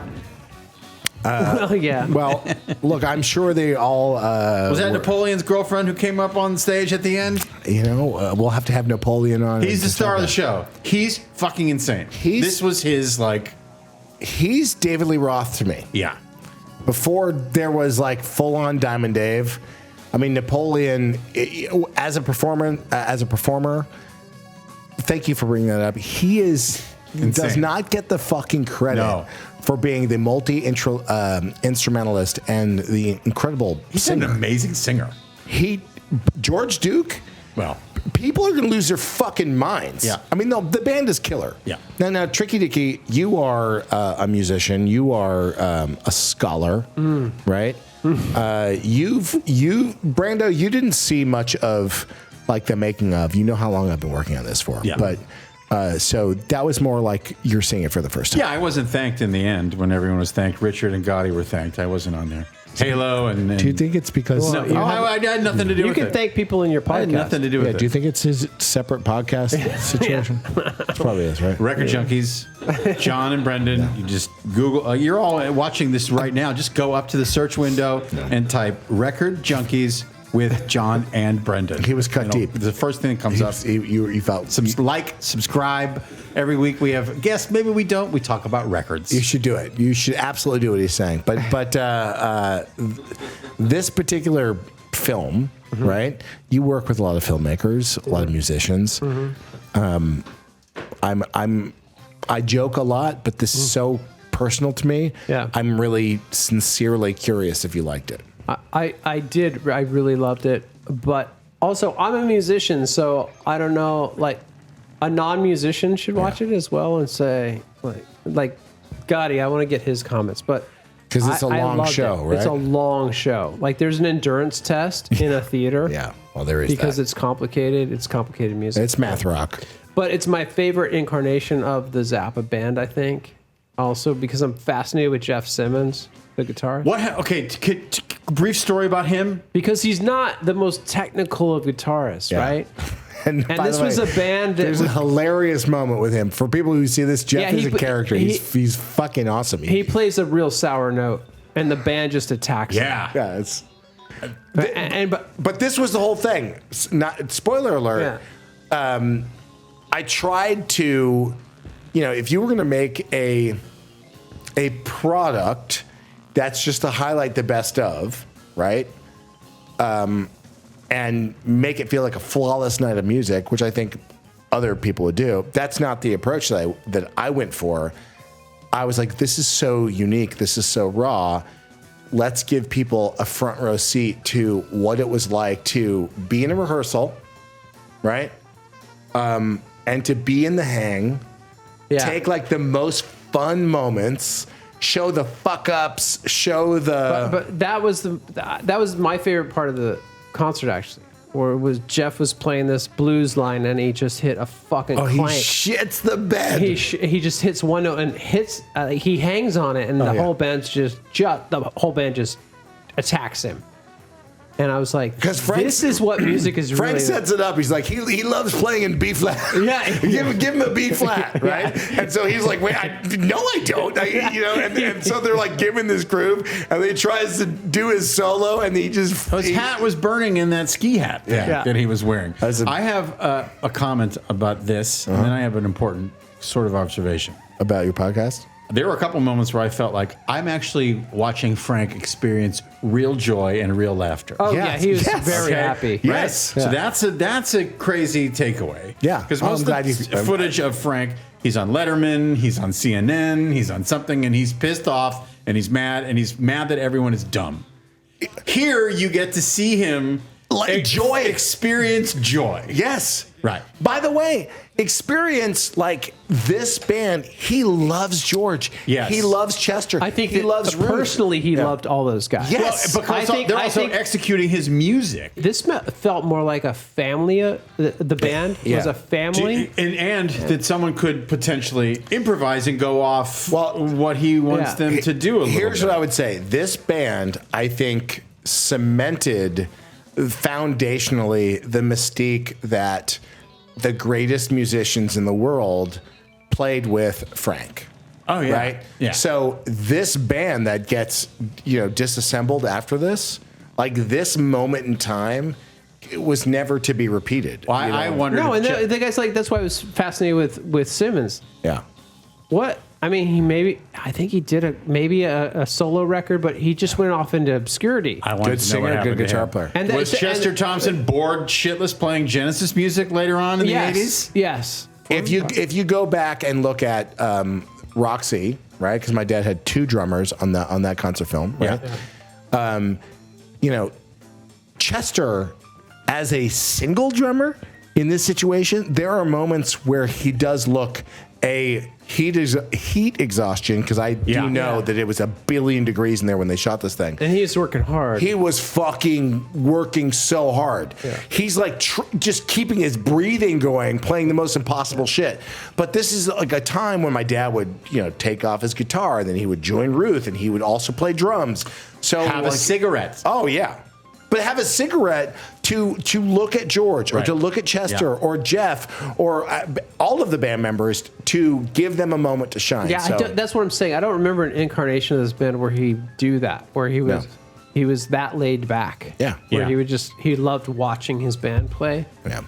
Well, yeah. Well, look, I'm sure they all. Was that Napoleon's girlfriend who came up on stage at the end? You know, we'll have to have Napoleon on. He's the star of the show. He's fucking insane. This was his He's David Lee Roth to me. Yeah. Before there was like full on Diamond Dave. I mean, Napoleon as a performer. Thank you for bringing that up. He does not get the fucking credit for being the multi-instrumentalist and the incredible singer. An amazing singer. George Duke. Well, people are going to lose their fucking minds. Yeah. I mean, the band is killer. Yeah. Now, Tricky Dicky, you are a musician. You are a scholar, right? Brando, you didn't see much of like the making of. You know how long I've been working on this for. Yeah. But so that was more like you're seeing it for the first time. yeah, I wasn't thanked in the end when everyone was thanked. Richard and Gotti were thanked. I wasn't on there. Halo and Do you think it's because? Well, I had nothing to do You with can it. thank people in your I had podcast. nothing to do with it. Do you think it's his separate podcast situation? It probably is, right? Record Junkies, John and Brendan. You just Google. You're all watching this right now. Just go up to the search window and type Record Junkies with John and Brendan. He was cut deep. The first thing that comes up. You felt Subscribe. Every week we have guests. Maybe we don't. We talk about records. You should do it. You should absolutely do what he's saying. But this particular film, right? You work with a lot of filmmakers, a lot of musicians. I joke a lot, but this is so personal to me. Yeah. I'm really sincerely curious if you liked it. I did. I really loved it. But also, I'm a musician, so I don't know. Like, a non-musician should watch it as well and say, like, Gotti, I want to get his comments. But because it's a long show, right? It's a long show. Like, there's an endurance test in a theater. Yeah. Well, there is because that. it's complicated. It's complicated music. It's math rock. But it's my favorite incarnation of the Zappa band, I think. Also, because I'm fascinated with Jeff Simmons, the guitarist. What? Okay, brief story about him. Because he's not the most technical of guitarists, right? And by this the way, was a band that there's a hilarious moment with him. For people who see this, Jeff is a character. He's fucking awesome. He plays a real sour note, and the band just attacks him. Yeah, it's. But this was the whole thing. Not spoiler alert. Yeah. I tried to, if you were going to make a product that's just to highlight the best of, right? And make it feel like a flawless night of music, which I think other people would do. That's not the approach that I went for. I was like, this is so unique. This is so raw. Let's give people a front row seat to what it was like to be in a rehearsal, right? And to be in the hang, take like the most fun moments, show the fuck ups, show the. But that was my favorite part of the concert, actually, where it was Jeff was playing this blues line and he just hit a fucking clank. He shits the bed. He just hits one note and hits. He hangs on it, and the whole band just attacks him. And I was like, this is what music is Frank really. sets it up. He's like, he loves playing in B flat. Yeah. give him a B flat, right? And so he's like, wait, no, I don't. And so they're like giving this groove, and then he tries to do his solo, and he just his hat was burning in that ski hat that he was wearing. I have a comment about this, and then I have an important sort of observation about your podcast. There were a couple moments where I felt like I'm actually watching Frank experience real joy and real laughter. Oh yeah, he was very happy. Yes, so that's a crazy takeaway. Yeah, because most of the footage of Frank, he's on Letterman, he's on CNN, he's on something, and he's pissed off and he's mad that everyone is dumb. Here you get to see him like experience joy. Yes. Right. By the way, Experience, like this band, he loves George. Yes. He loves Chester. I think he loves Ruth. personally he loved all those guys. Yes. Well, because they're also executing his music. This felt more like a family. The band was a family. And that someone could potentially improvise and go off what he wants them to do a little Here's bit. what I would say. This band, I think, cemented foundationally the mystique that the greatest musicians in the world played with Frank. Oh, yeah. Right? Yeah. So this band that gets, disassembled after this, like this moment in time, it was never to be repeated. Well, I wonder. No, and the guy's like, that's why I was fascinated with Simmons. Yeah. What? I mean, I think he did a solo record, but he just went off into obscurity. I wanted Good to know what singer, happened good to guitar him. player. And Was Chester Thompson bored shitless playing Genesis music later on in the 80s? Yes. If you go back and look at Roxy, right? Because my dad had 2 drummers on that concert film, right? Chester as a single drummer in this situation, there are moments where he does look heat exhaustion, because I do know that it was 1 billion degrees in there when they shot this thing. And he was working hard. He was fucking working so hard. Yeah. He's like just keeping his breathing going, playing the most impossible shit. But this is like a time when my dad would, take off his guitar, and then he would join Ruth, and he would also play drums. So Have a cigarette. Oh yeah. But have a cigarette to look at George, or to look at Chester, or Jeff, or all of the band members, to give them a moment to shine. Yeah, that's what I'm saying. I don't remember an incarnation of this band where he'd do that, where he was that laid back. Yeah. Where he loved watching his band play. Yeah.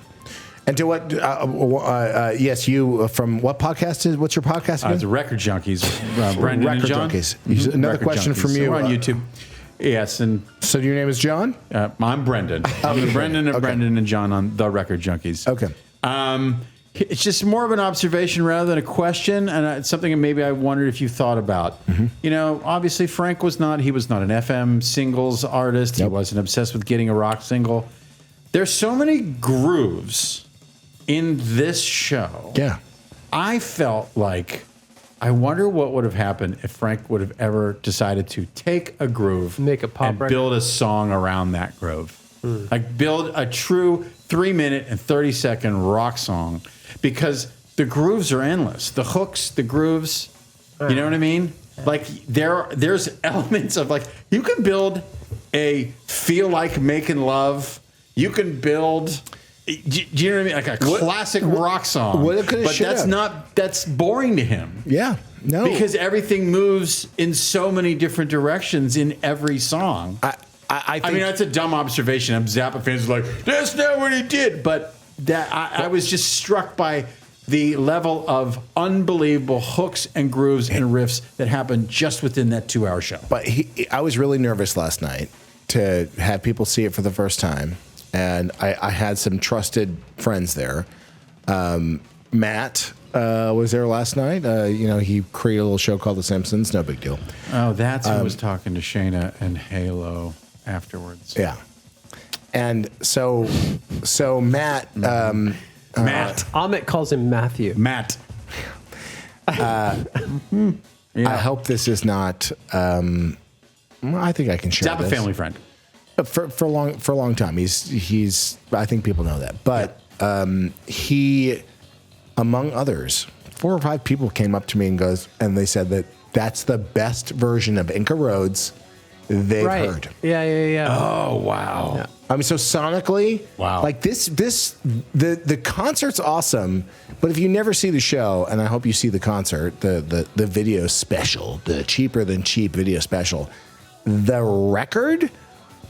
And to what? Yes, you from what podcast is? What's your podcast again? It's Record Junkies. Brendan Record and John. Junkies. Another Record question Junkies. from you. We're on YouTube. Yes, and so your name is John? I'm Brendan. I'm Brendan and John on the Record Junkies. Okay. It's just more of an observation rather than a question, and it's something that maybe I wondered if you thought about. Mm-hmm. Obviously Frank was not an FM singles artist. He wasn't obsessed with getting a rock single. There's so many grooves in this show. Yeah. I felt like, I wonder what would have happened if Frank would have ever decided to take a groove, make a pop and record, build a song around that groove. Like build a true 3-minute and 30-second rock song, because the grooves are endless. The hooks, the grooves, you know what I mean? Like there's elements of, like, you can build a feel like making love. You can build, do you know what I mean? Like a classic rock song. But that's boring to him. Yeah. No. Because everything moves in so many different directions in every song. I mean, that's a dumb observation. Zappa fans are like, that's not what he did. But I was just struck by the level of unbelievable hooks and grooves and riffs that happened just within that 2-hour show. But I was really nervous last night to have people see it for the first time. And I had some trusted friends there. Matt was there last night. He created a little show called The Simpsons. No big deal. Oh, that's who was talking to Shayna and Halo afterwards. Yeah. And so Matt... Matt. Ahmet calls him Matthew. Matt. I hope this is not... I think I can share Zappa this. family friend. For a long time. He's I think people know that. But he, among others, 4 or 5 people came up to me and they said that that's the best version of Inca Roads they've heard. Yeah. Oh, wow. Yeah. I mean, so sonically, like the concert's awesome, but if you never see the show, and I hope you see the concert, the video special, the Cheaper Than Cheap video special, the record,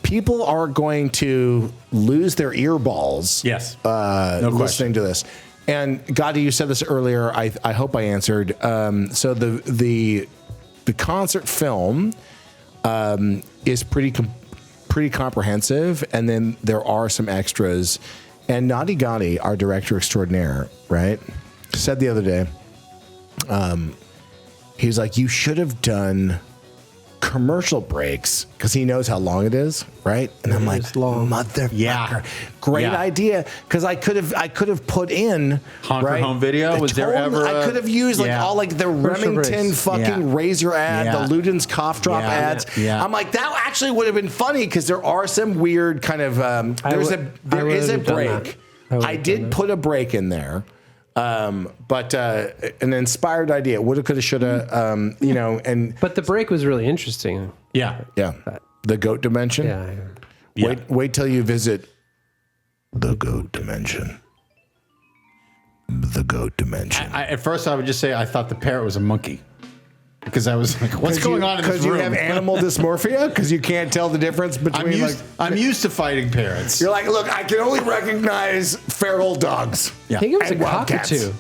people are going to lose their earballs. Yes. Listening to this. And Gotti, you said this earlier. I hope I answered. So the concert film is pretty comprehensive, and then there are some extras. And Nadi Gotti, our director extraordinaire, right, said the other day, he's like, you should have done commercial breaks because he knows how long it is, right? And I'm like, motherfucker, great idea. Because I could have put in Honker Home Video. Was there ever? I could have used all like the Remington fucking razor ad, the Luden's cough drop ads. Yeah. I'm like, that actually would have been funny because there are some weird kind of there is a break. I did put a break in there. But an inspired idea. Woulda, coulda, shoulda. But the break was really interesting. Yeah. The goat dimension. Yeah. Wait till you visit the goat dimension. The goat dimension. At first, I would just say I thought the parrot was a monkey. Because I was like, what's going on in this room? Because you have animal dysmorphia? Because you can't tell the difference between I'm used to fighting parrots. You're like, look, I can only recognize feral dogs. I think it was a cockatoo.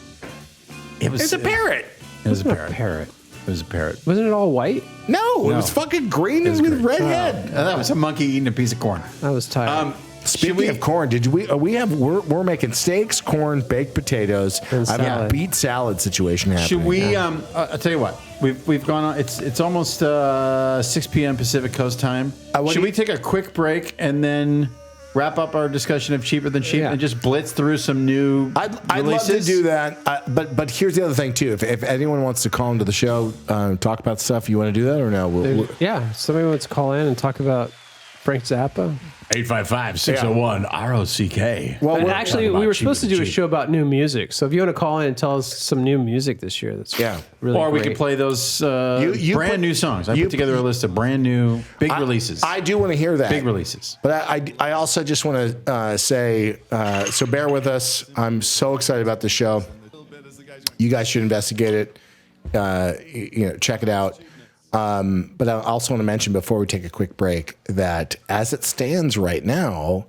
It's a parrot. It was a parrot. It was a parrot. Wasn't it all white? No, it was fucking green and with red head. That was a monkey eating a piece of corn. I was tired. Speaking of corn, we're making steaks, corn, baked potatoes. I have a beet salad situation happening. Should we? I'll tell you what. We've gone on. It's almost 6 p.m. Pacific Coast time. Should we take a quick break and then wrap up our discussion of Cheaper Than Cheap and just blitz through some new I'd love to do that. But here's the other thing too. If anyone wants to call into the show, talk about stuff, you want to do that or no? Somebody wants to call in and talk about Frank Zappa. 855-601-ROCK. Well, actually, we were supposed to do a show about new music. So if you want to call in and tell us some new music this year, that's really or we great. could play those brand new songs. I put together a list of brand new big releases. I do want to hear that. Big releases. But I also just want to say, so bear with us. I'm so excited about the show. You guys should investigate it. Check it out. But I also want to mention before we take a quick break that as it stands right now,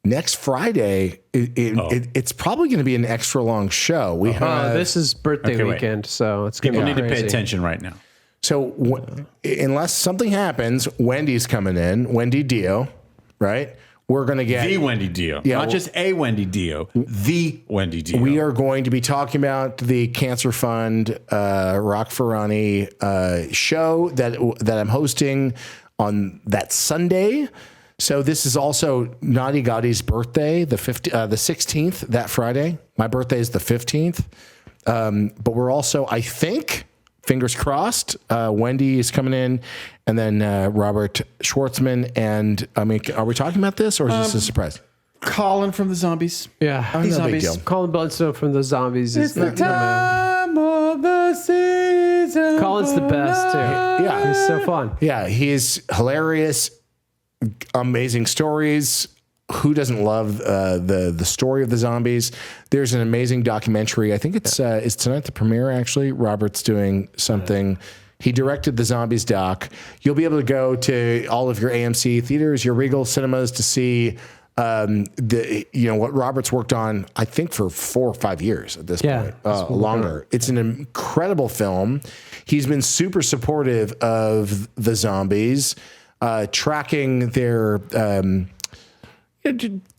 next Friday, it's probably going to be an extra long show. This is birthday weekend, so it's going to be People need to pay attention right now. So unless something happens, Wendy's coming in, Wendy Dio, right? We're going to get the Wendy Dio, not just a Wendy Dio, the Wendy Dio. We are going to be talking about the Cancer Fund Rock Ferrani show that I'm hosting on that Sunday. So this is also Naughty Gotti's birthday, the 16th, that Friday. My birthday is the 15th. But we're also, I think, fingers crossed, Wendy is coming in, and then Robert Schwartzman. And I mean, are we talking about this, or is this a surprise? Colin from the Zombies. Yeah, no big deal. Colin Blunstone from the Zombies. It's the time of the season. Colin's the best too. Yeah, he's so fun. Yeah, he's hilarious, amazing stories. Who doesn't love the story of the Zombies? There's an amazing documentary. I think it's tonight the premiere. Actually, Robert's doing something. He directed the Zombies doc. You'll be able to go to all of your AMC theaters, your Regal cinemas to see what Robert's worked on. I think for 4 or 5 years at this point, longer. It's an incredible film. He's been super supportive of the Zombies, tracking their.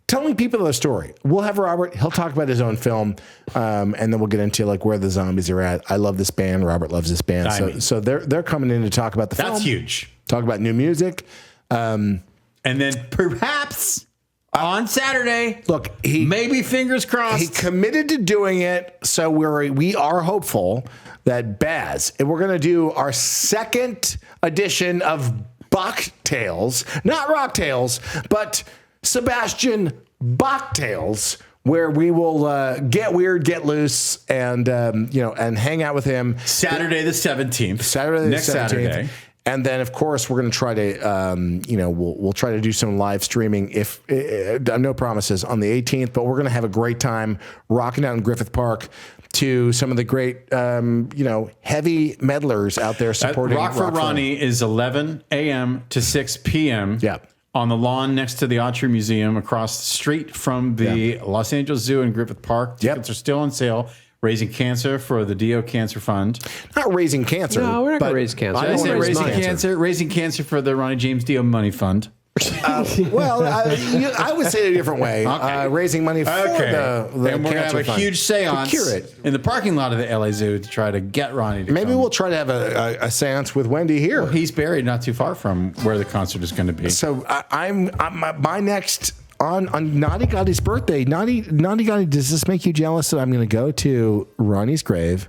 Telling people their story. We'll have Robert. He'll talk about his own film, and then we'll get into like where the Zombies are at. I love this band. Robert loves this band. So they're coming in to talk about the film. That's huge. Talk about new music, and then perhaps on Saturday. Look, maybe fingers crossed. He committed to doing it. So we are hopeful that Baz, and we're going to do our second edition of Bach Tales, not Rock Tales, but Sebastian Bach Tales, where we will get weird, get loose, and and hang out with him. Saturday the 17th. Next Saturday. And then, of course, we're going to try to, we'll try to do some live streaming. If no promises on the 18th, but we're going to have a great time rocking out in Griffith Park to some of the great, heavy meddlers out there supporting Rock for Ronnie is 11 a.m. to 6 p.m. Yeah. On the lawn next to the Autry Museum, across the street from the Los Angeles Zoo in Griffith Park. Tickets are still on sale. Raising cancer for the Dio Cancer Fund. Not raising cancer. No, we're not going to raise cancer. I say raising cancer for the Ronnie James Dio Money Fund. Well, I would say it a different way. Okay. Raising money for the and we're going to have cancer a fund. huge seance To cure it. in the parking lot of the LA Zoo to try to get Ronnie to Maybe come. we'll try to have a seance with Wendy here. Well, he's buried not too far from where the concert is going to be. So I'm my next on Naughty Gotti's birthday. Naughty Gotti, does this make you jealous that I'm going to go to Ronnie's grave?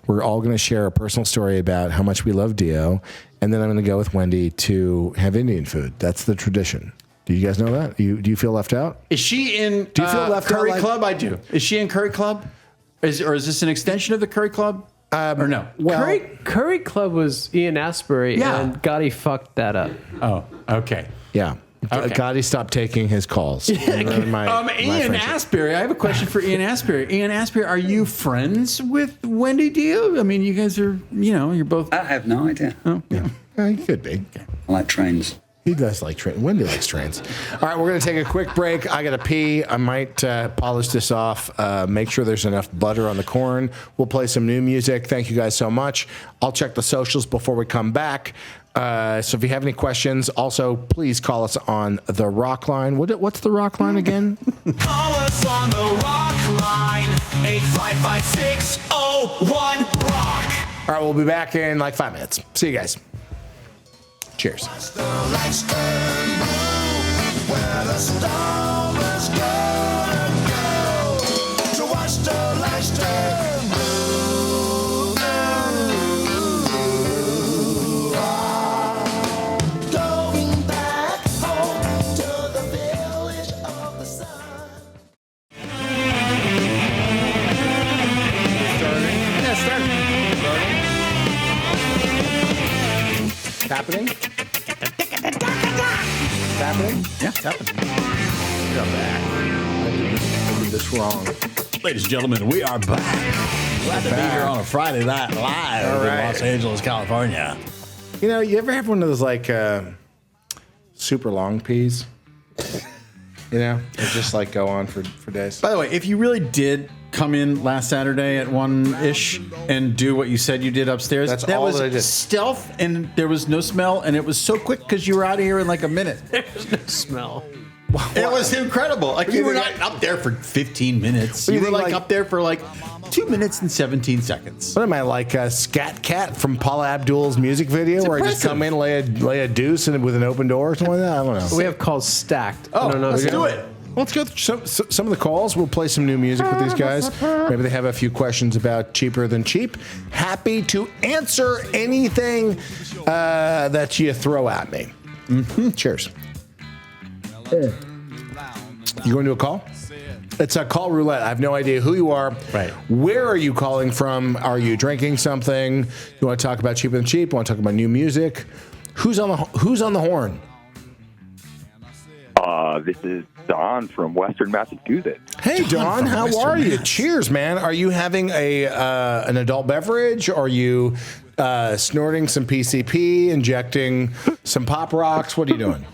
We're all going to share a personal story about how much we love Dio, and then I'm going to go with Wendy to have Indian food. That's the tradition. Do you guys know that? Do you feel left out? Is she in Do you feel left out, Curry like- Club? I do. Is she in Curry Club? Or is this an extension of the Curry Club? Or no? Well, Curry Club was Ian Astbury, Yeah. and Gotti fucked that up. Oh, okay. yeah. Okay. Gotti stopped taking his calls. My Ian friendship. Asbury. I have a question for Ian Asbury. Ian Asbury, are you friends with Wendy Dio? I mean, you guys are, you're both. I have no idea. Oh, yeah. He could be. I like trains. He does like trains. Wendy likes trains. All right, we're going to take a quick break. I got to pee. I might polish this off, make sure there's enough butter on the corn. We'll play some new music. Thank you guys so much. I'll check the socials before we come back. So if you have any questions, also please call us on the Rock Line. What's the Rock Line again? Call us on the Rock Line, 855-601 Rock. All right, we'll be back in like 5 minutes. See you guys. Cheers. The lights turn blue, where the storm is gonna go. To watch the lights turn blue. Going back home to the village of the sun. Yeah, start. Happening? Happening? Yeah, it's happening. You're back. I did this wrong. Ladies and gentlemen, we are back. Glad to be here on a Friday night live All in right. Los Angeles, California. You know, you ever have one of those like super long peas? You know, they just like go on for days. By the way, if you really did come in last Saturday at 1-ish and do what you said you did upstairs, That's that all was that I did. stealth and there was no smell and it was so quick because you were out of here in like a minute. There's no smell. It was incredible. Like do you were you not think up there for 15 minutes. What do You you were think, like like- up there for like 2 minutes and 17 seconds. What am I like, Scat Cat from Paula Abdul's music video, where I just impressive. come in, lay a deuce with an open door or something like that? I don't know. We have calls stacked. I Oh, don't know. let's if do you- it. Let's go through some of the calls. We'll play some new music with these guys. Maybe they have a few questions about Cheaper Than Cheap. Happy to answer anything that you throw at me. Cheers. You going to a call? It's a call roulette. I have no idea who you are. Right. Where are you calling from? Are you drinking something? You want to talk about Cheaper Than Cheap? Want to talk about new music? Who's on the horn? This is Don from Western Massachusetts. Hey, Don, how Western are you? Mass. Cheers, man. Are you having an adult beverage? Are you snorting some PCP, injecting some Pop Rocks? What are you doing?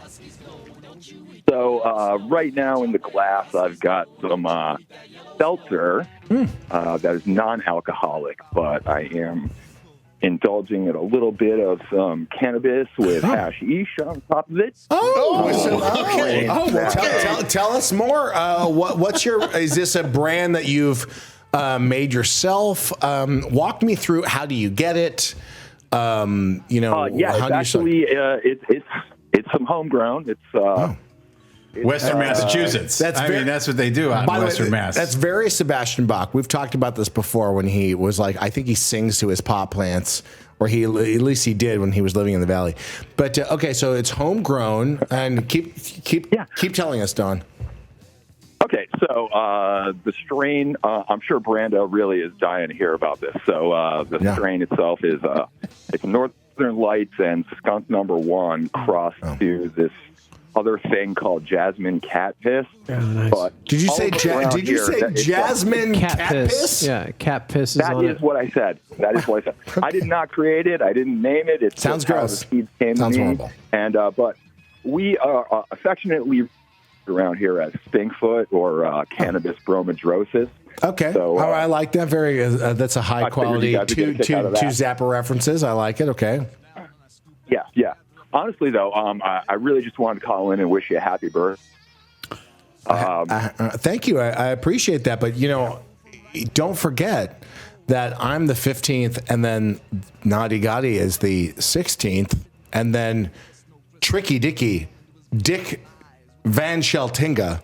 So right now in the glass, I've got some seltzer that is non-alcoholic, but I am indulging in a little bit of some cannabis with hashish on top of it. Okay. Well, tell us more. What's your? Is this a brand that you've made yourself? Walk me through. How do you get it? Yeah, how it's do actually it's some homegrown. It's Western Massachusetts. That's what they do out in Western Mass. That's very Sebastian Bach. We've talked about this before when he was like, I think he sings to his pot plants, or at least he did when he was living in the valley. But okay, so it's homegrown, and keep telling us, Don. Okay, so the strain, I'm sure Brando really is dying to hear about this. So the strain itself is it's Northern Lights and Skunk #1 crossed to this other thing called Jasmine Cat Piss. Oh, nice. But Did you all say of us around did you here, say that it's Jasmine Cat cat piss. piss? Yeah, cat piss is That on is it. what I said. That is what I said. I did not create it. I didn't name it. It's Sounds just how gross. the seeds came Sounds to me. horrible. And but we are affectionately around here as Stinkfoot or cannabis bromidrosis. Okay. So, I like that. Very. That's a high I figured quality. you guys would get a Two kick out of that. Zappa references. I like it. Okay. Yeah. honestly, though, I really just wanted to call in and wish you a happy birthday. Thank you. I appreciate that. But, don't forget that I'm the 15th, and then Naughty Gotti is the 16th, and then Tricky Dick Van Sheltinga,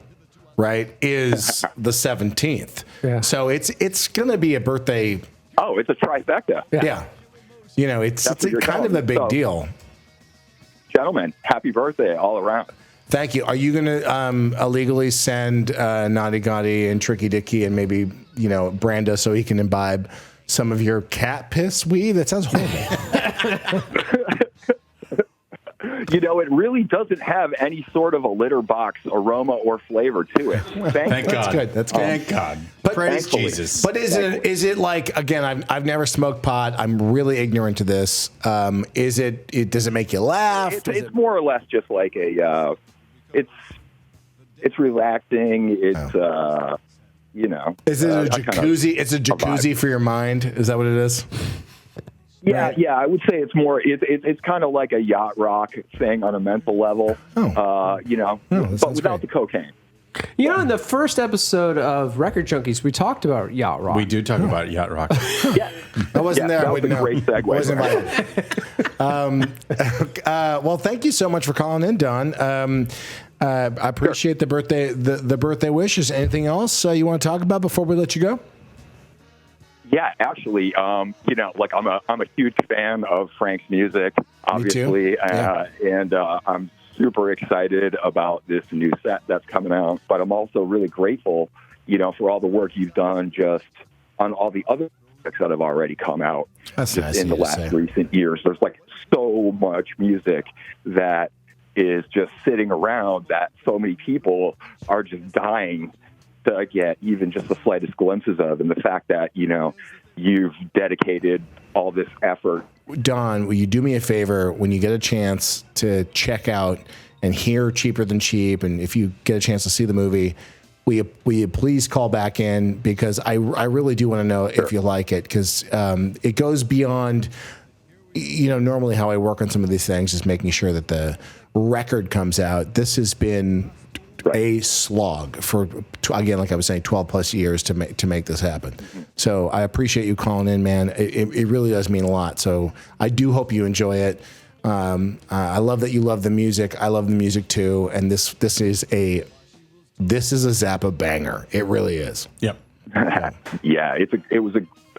right, is the 17th. Yeah. So it's going to be a birthday. Oh, it's a trifecta. Yeah. It's kind of a big deal. Gentlemen, happy birthday all around. Thank you. Are you going to illegally send Naughty Gotti and Tricky Dicky and maybe, Branda so he can imbibe some of your cat piss weed? That sounds horrible. It really doesn't have any sort of a litter box aroma or flavor to it. Thank God. That's good. That's good. Thank God. Praise Jesus. But is it like, again, I've never smoked pot. I'm really ignorant to this. Does it make you laugh? It's more or less just like it's relaxing. It's Is it a jacuzzi? It's a jacuzzi for your mind. Is that what it is? Yeah, yeah. I would say it's more. It's kind of like a yacht rock thing on a mental level. But without the cocaine. In the first episode of Record Junkies, we talked about yacht rock. We do talk about yacht rock. Yeah, I wasn't there. That I was a wouldn't know. great segue. Wasn't invited. Well, thank you so much for calling in, Don. I appreciate the birthday the birthday wishes. Anything else you want to talk about before we let you go? Yeah, actually, I'm a huge fan of Frank's music, obviously, and I'm super excited about this new set that's coming out. But I'm also really grateful, for all the work you've done just on all the other projects that have already come out in the last recent years. There's so much music that is just sitting around that so many people are just dying to get even just the slightest glimpses of, and the fact that you've dedicated all this effort. Don, will you do me a favor when you get a chance to check out and hear Cheaper Than Cheap, and if you get a chance to see the movie, will you please call back in, because I really do want to know if you like it, because it goes beyond normally how I work on some of these things, just making sure that the record comes out. This has been a slog for, again, like I was saying, 12 plus years to make this happen. So I appreciate you calling in, man. It really does mean a lot. So I do hope you enjoy it. I love that you love the music. I love the music too. And this is a Zappa banger. It really is. Yep. Yeah, it was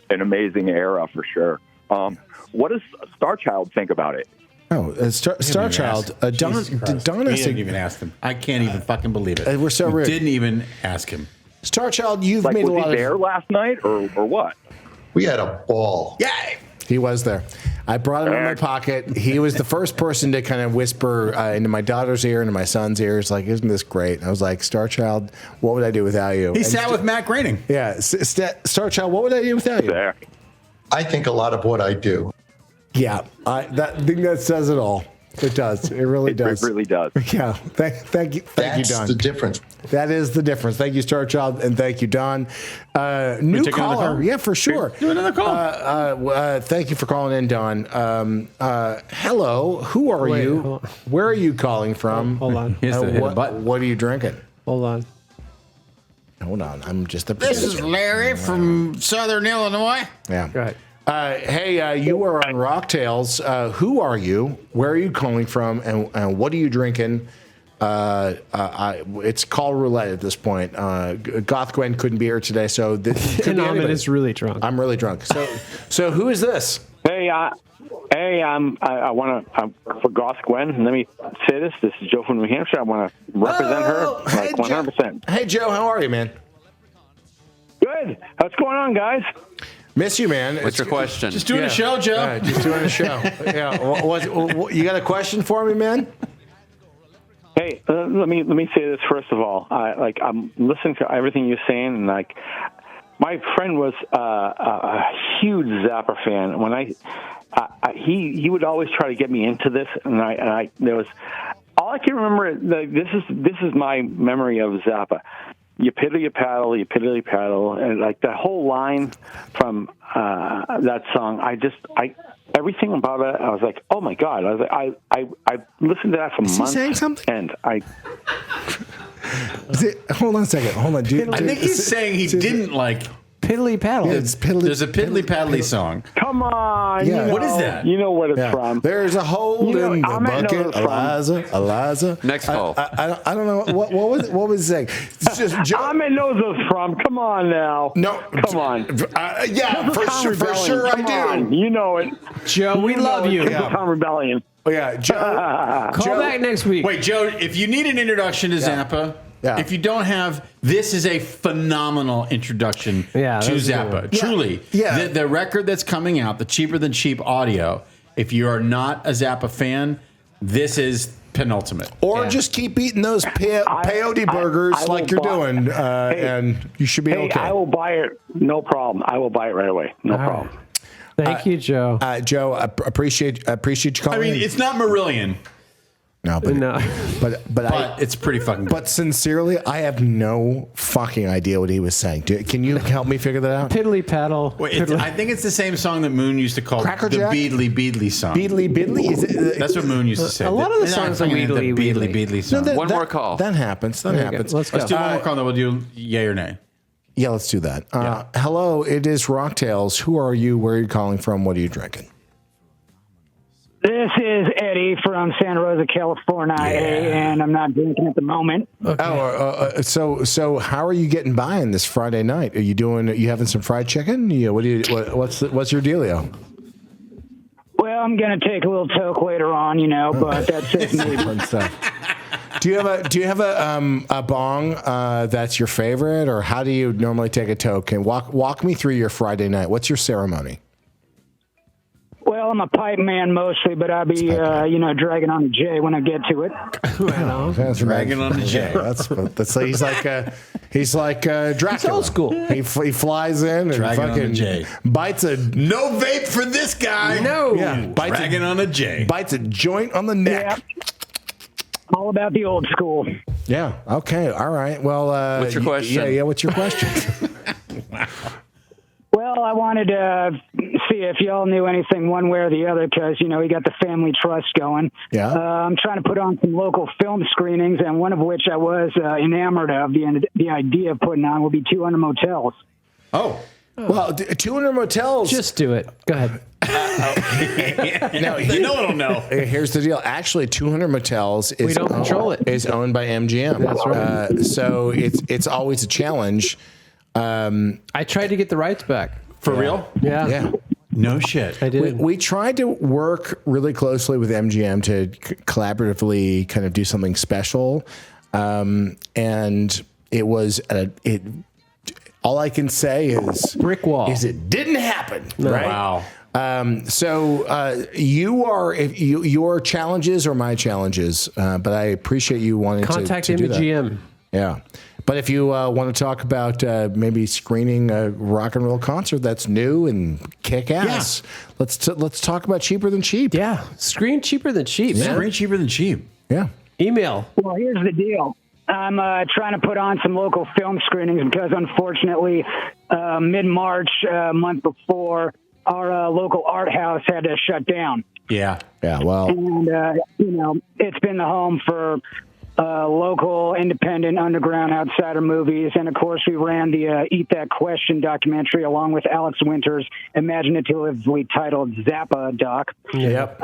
an amazing era for sure. What does Starchild think about it? Oh, Starchild. Don we didn't even ask him. I can't even fucking believe it. We're so rude. Didn't even ask him. Starchild, you've made a lot of... Was he there last night or what? We had a ball. Yay! He was there. I brought him in my pocket. He was the first person to kind of whisper into my daughter's ear and into my son's ears, like, isn't this great? And I was like, Starchild, what would I do without you? He sat with Matt Groening. Yeah. Starchild, what would I do without you? There. I think a lot of what I do. Yeah, I think that says it all. It does. It really does. It really does. Yeah. Thank you, Don. That's the difference. That is the difference. Thank you, Starchild, and thank you, Don. New caller. Yeah, for sure. Do another call. Thank you for calling in, Don. Hello. Who are you? Where are you calling from? Hold on. What are you drinking? Hold on. I'm just a... This is Larry from Southern Illinois. Yeah. Go ahead. Hey, you are on Rocktails. Who are you? Where are you calling from? And what are you drinking? It's call roulette at this point. Goth Gwen couldn't be here today, so Ahmet is really drunk. I'm really drunk. So who is this? Hey, I want to for Goth Gwen. Let me say this. This is Joe from New Hampshire. I want to represent her 100%. Hey, Joe, how are you, man? Good. What's going on, guys? Miss you, man. What's your question? Just doing a show, Joe. Yeah, just doing a show. Yeah. What, you got a question for me, man? Hey, let me say this first of all. I'm listening to everything you're saying, and my friend was a huge Zappa fan. When he would always try to get me into this, and there was all I can remember. This is my memory of Zappa. you piddly paddle, and like that whole line from that song. Everything about it, I was like, oh my god! I was like, I listened to that for months. Is he saying something? And hold on a second. Hold on. I think he's saying he didn't like Piddly paddle. It's piddly, There's a piddly paddly song. Come on. Yeah. What is that? You know what it's from. There's a hole in the bucket. Eliza. Next call. I don't know what was it saying. It's just Ahmet knows it's from. Come on now. No, come on. Yeah, for sure I do. You know it, Joe. We love you. Tom Rebellion. Oh yeah, Joe. Call back next week. Wait, Joe. If you need an introduction to Zappa. Yeah. If you don't have, this is a phenomenal introduction to Zappa. Truly. Yeah. The record that's coming out, the Cheaper Than Cheap audio, if you are not a Zappa fan, this is penultimate. Or just keep eating those peyote burgers like you're doing, and you should be okay. I will buy it. No problem. I will buy it right away. No problem. Thank you, Joe. Joe, I appreciate you calling. I mean, in. it's not Marillion. No, but it's pretty fucking good. But sincerely, I have no fucking idea what he was saying. Can you help me figure that out? Piddly paddle. Wait, I think it's the same song that Moon used to call Cracker the Jack? Beedly Beedly song. Beedly Beedly? Is it, That's what Moon used to say. A lot of the songs are Beedly Beedly Beedly song. One more call. That happens. That happens. Let's go. Let's do one more call, then we'll do yay or nay. Yeah, let's do that. Hello, it is Rocktails. Who are you? Where are you calling from? What are you drinking? This is Eddie from Santa Rosa, California, and I'm not drinking at the moment. Okay. So how are you getting by on this Friday night? Are you having some fried chicken? Yeah. What's your dealio? Well, I'm gonna take a little toke later on, but that's it. Fun stuff. Do you have a bong that's your favorite, or how do you normally take a toke? And walk me through your Friday night. What's your ceremony? Well, I'm a pipe man mostly, but I'll be, dragging on the J when I get to it. That's dragging on the J. That's he's like Dracula. It's old school. He flies in and Dragging on the fucking J. bites a No vape for this guy. No. Dragging on a J. Bites a joint on the neck. Yeah. All about the old school. Yeah. Okay. All right. Well, what's your question? Yeah. What's your question? Well, I wanted to see if y'all knew anything one way or the other because, we got the family trust going. Yeah. I'm trying to put on some local film screenings, and one of which I was enamored of. The idea of putting on will be 200 motels. Oh. Well, 200 motels. Just do it. Go ahead. No, no one will know. Here's the deal. Actually, 200 motels We don't control it. Is owned by MGM. That's right. So it's always a challenge. I tried to get the rights back. For real? Yeah. No shit. I did. We tried to work really closely with MGM to collaboratively kind of do something special, and it was all I can say is brick wall. Is it didn't happen? Right? Wow. So your challenges are my challenges, but I appreciate you wanting Contact to do MGM. that. Yeah. But if you want to talk about maybe screening a rock and roll concert that's new and kick ass, let's talk about Cheaper Than Cheap. Yeah, screen Cheaper Than Cheap. Man. Screen Cheaper Than Cheap. Yeah. Email. Well, here's the deal. I'm trying to put on some local film screenings because, unfortunately, mid-March, month before, our local art house had to shut down. Yeah. Yeah. Well. And it's been the home for local, independent, underground, outsider movies. And, of course, we ran the Eat That Question documentary along with Alex Winter's imaginatively titled Zappa doc. Yep.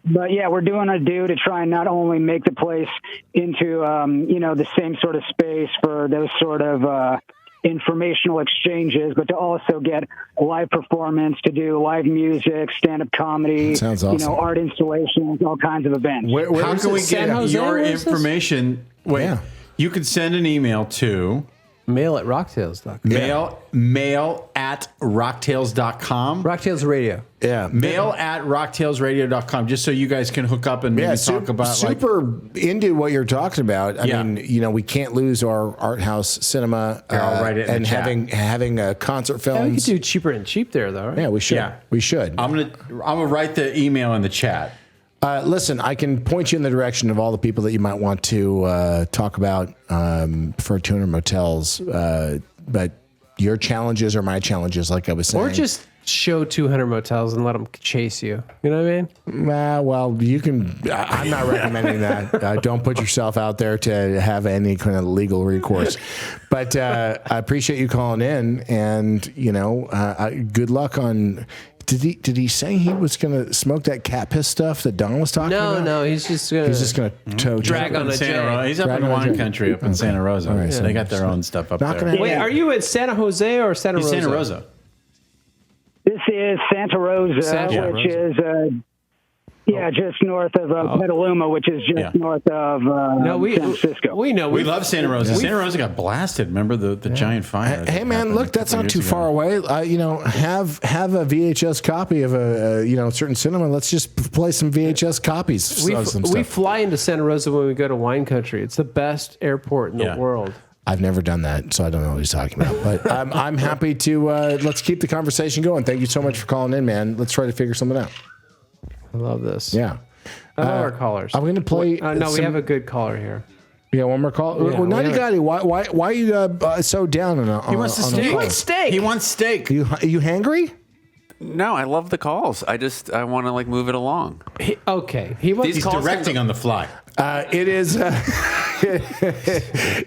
But, yeah, we're doing our due to try and not only make the place into, the same sort of space for those sort of informational exchanges, but to also get a live performance, to do live music, stand-up comedy, sounds awesome. Art installations, all kinds of events. How can we get your information? Wait, you can send an email to mail@rocktails.com. Mail at rocktails.com. Rocktails Radio. Yeah. Mail at rocktailsradio.com, just so you guys can hook up and maybe talk about super into what you're talking about. I mean, we can't lose our art house cinema and having a concert films. Yeah, we could do Cheaper and Cheap there, though. Right? Yeah, we should. Yeah. We should. I'm gonna write the email in the chat. Listen, I can point you in the direction of all the people that you might want to talk about for tuner motels, but your challenges are my challenges, like I was saying. Or just show 200 motels and let them chase you. You know what I mean? Well, you can. I'm not recommending that. Don't put yourself out there to have any kind of legal recourse. But I appreciate you calling in, and good luck on. Did he say he was going to smoke that cat piss stuff that Don was talking about? No, he's just going to drag on a J. He's up in wine country, up in Santa Rosa. Right, so they got their own stuff up there. Wait, are you in Santa Jose or Santa Rosa? Santa Rosa. This is Santa Rosa, which is just north of Petaluma, which is just north of San Francisco. We know. We love Santa Rosa. Santa Rosa got blasted. Remember the giant fire? Hey man, look, that's not too far away. Have a VHS copy of a certain cinema. Let's just play some VHS copies. We fly into Santa Rosa when we go to wine country. It's the best airport in the world. I've never done that, so I don't know what he's talking about. But I'm happy to let's keep the conversation going. Thank you so much for calling in, man. Let's try to figure something out. I love this. Yeah. I love our callers. I'm going to play. We have a good caller here. Yeah, one more call. Yeah, well, Nutty Gotti, why are you so down on He wants steak. He wants steak. He wants steak. You hangry? No, I love the calls. I want to move it along. He's directing on the fly. It is.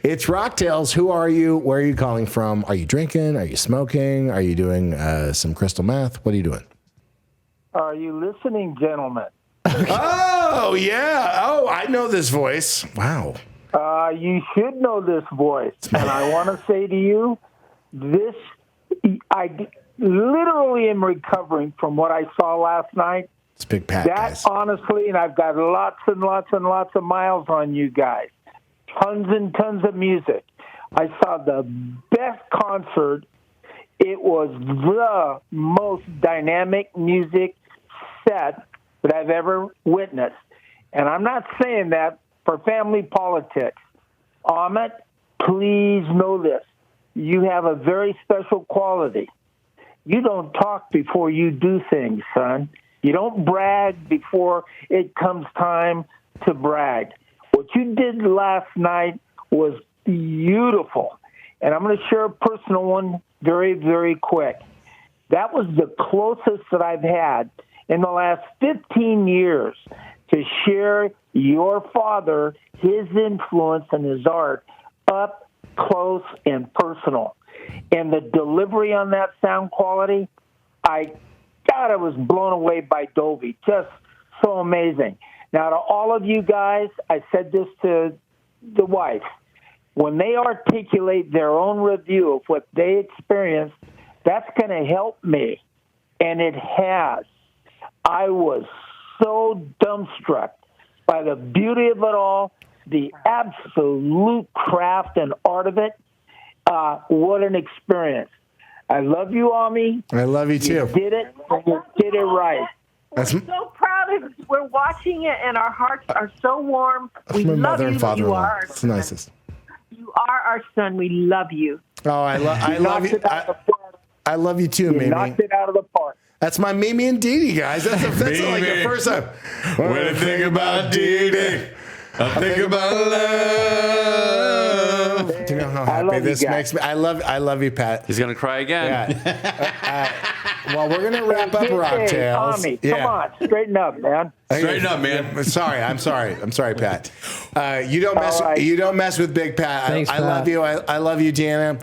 It's Rocktails. Who are you? Where are you calling from? Are you drinking? Are you smoking? Are you doing some crystal meth? What are you doing? Are you listening, gentlemen? Oh, yeah. Oh, I know this voice. Wow. You should know this voice. And I want to say to you, I literally am recovering from what I saw last night. It's Big Pat, guys. Honestly, and I've got lots and lots and lots of miles on you guys. Tons and tons of music. I saw the best concert. It was the most dynamic music set that I've ever witnessed. And I'm not saying that for family politics. Ahmet, please know this. You have a very special quality. You don't talk before you do things, son. You don't brag before it comes time to brag. What you did last night was beautiful. And I'm going to share a personal one very, very quick. That was the closest that I've had in the last 15 years to share your father, his influence and his art up close and personal. And the delivery on that sound quality, I was blown away by Dovey. Just so amazing. Now, to all of you guys, I said this to the wife. When they articulate their own review of what they experienced, that's going to help me. And it has. I was so dumbstruck by the beauty of it all, the absolute craft and art of it. What an experience. I love you, Ami. I love you, too. You did it, and you did it right. We're so proud of you. We're watching it, and our hearts are so warm. That's we my love mother you. and father-in-law. You are It's the nicest. You are our son. We love you. Oh, I love you. I love you too, Mimi. Knocked it out of the park. That's my Mimi and Dee Dee, guys. That's like the first time. When I think about Dee Dee, I think about love. Do you know how happy this makes me? I love you, Pat. He's gonna cry again. Well, we're gonna wrap up Rocktails. Tommy, come on, straighten up, man. Straighten up, man. I'm sorry, Pat. You don't mess with Big Pat. Thanks, I love Pat. you. I love you, Deanna.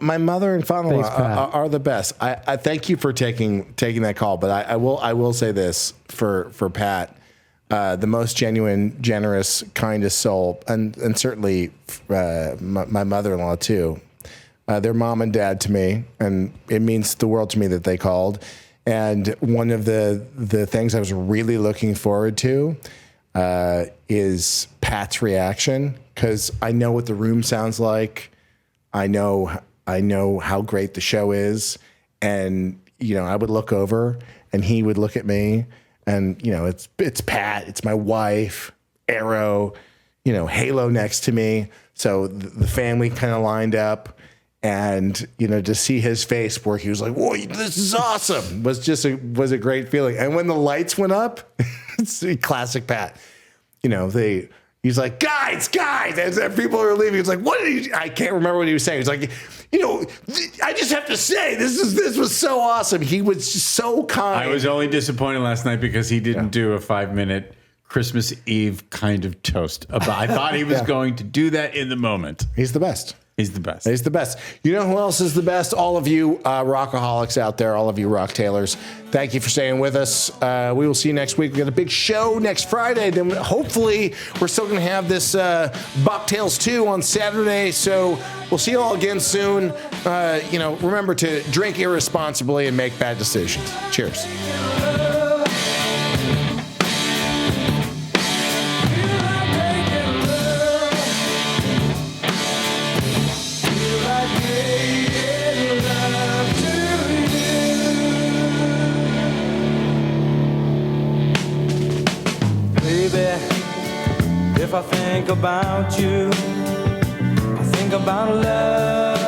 My mother and father-in-law are the best. I thank you for taking that call, but I will say this for Pat. The most genuine, generous, kindest soul, and certainly my mother-in-law too. They're mom and dad to me, and it means the world to me that they called. And one of the things I was really looking forward to is Pat's reaction, because I know what the room sounds like. I know how great the show is, and I would look over, and he would look at me. And, it's Pat, it's my wife, Arrow, Halo next to me. So the family kind of lined up. And, to see his face where he was like, whoa, this is awesome, was a great feeling. And when the lights went up, it's classic Pat, he's like, guys, as people are leaving, it's like, I can't remember what he was saying. He's like, I just have to say, this was so awesome. He was just so kind. I was only disappointed last night because he didn't do a 5-minute Christmas Eve kind of toast. I thought he was going to do that in the moment. He's the best. He's the best. He's the best. You know who else is the best? All of you rockaholics out there, all of you rock tailors. Thank you for staying with us. We will see you next week. We got a big show next Friday. Then hopefully we're still going to have this Bucktails 2 on Saturday. So we'll see you all again soon. Remember to drink irresponsibly and make bad decisions. Cheers. If I think about you, I think about love.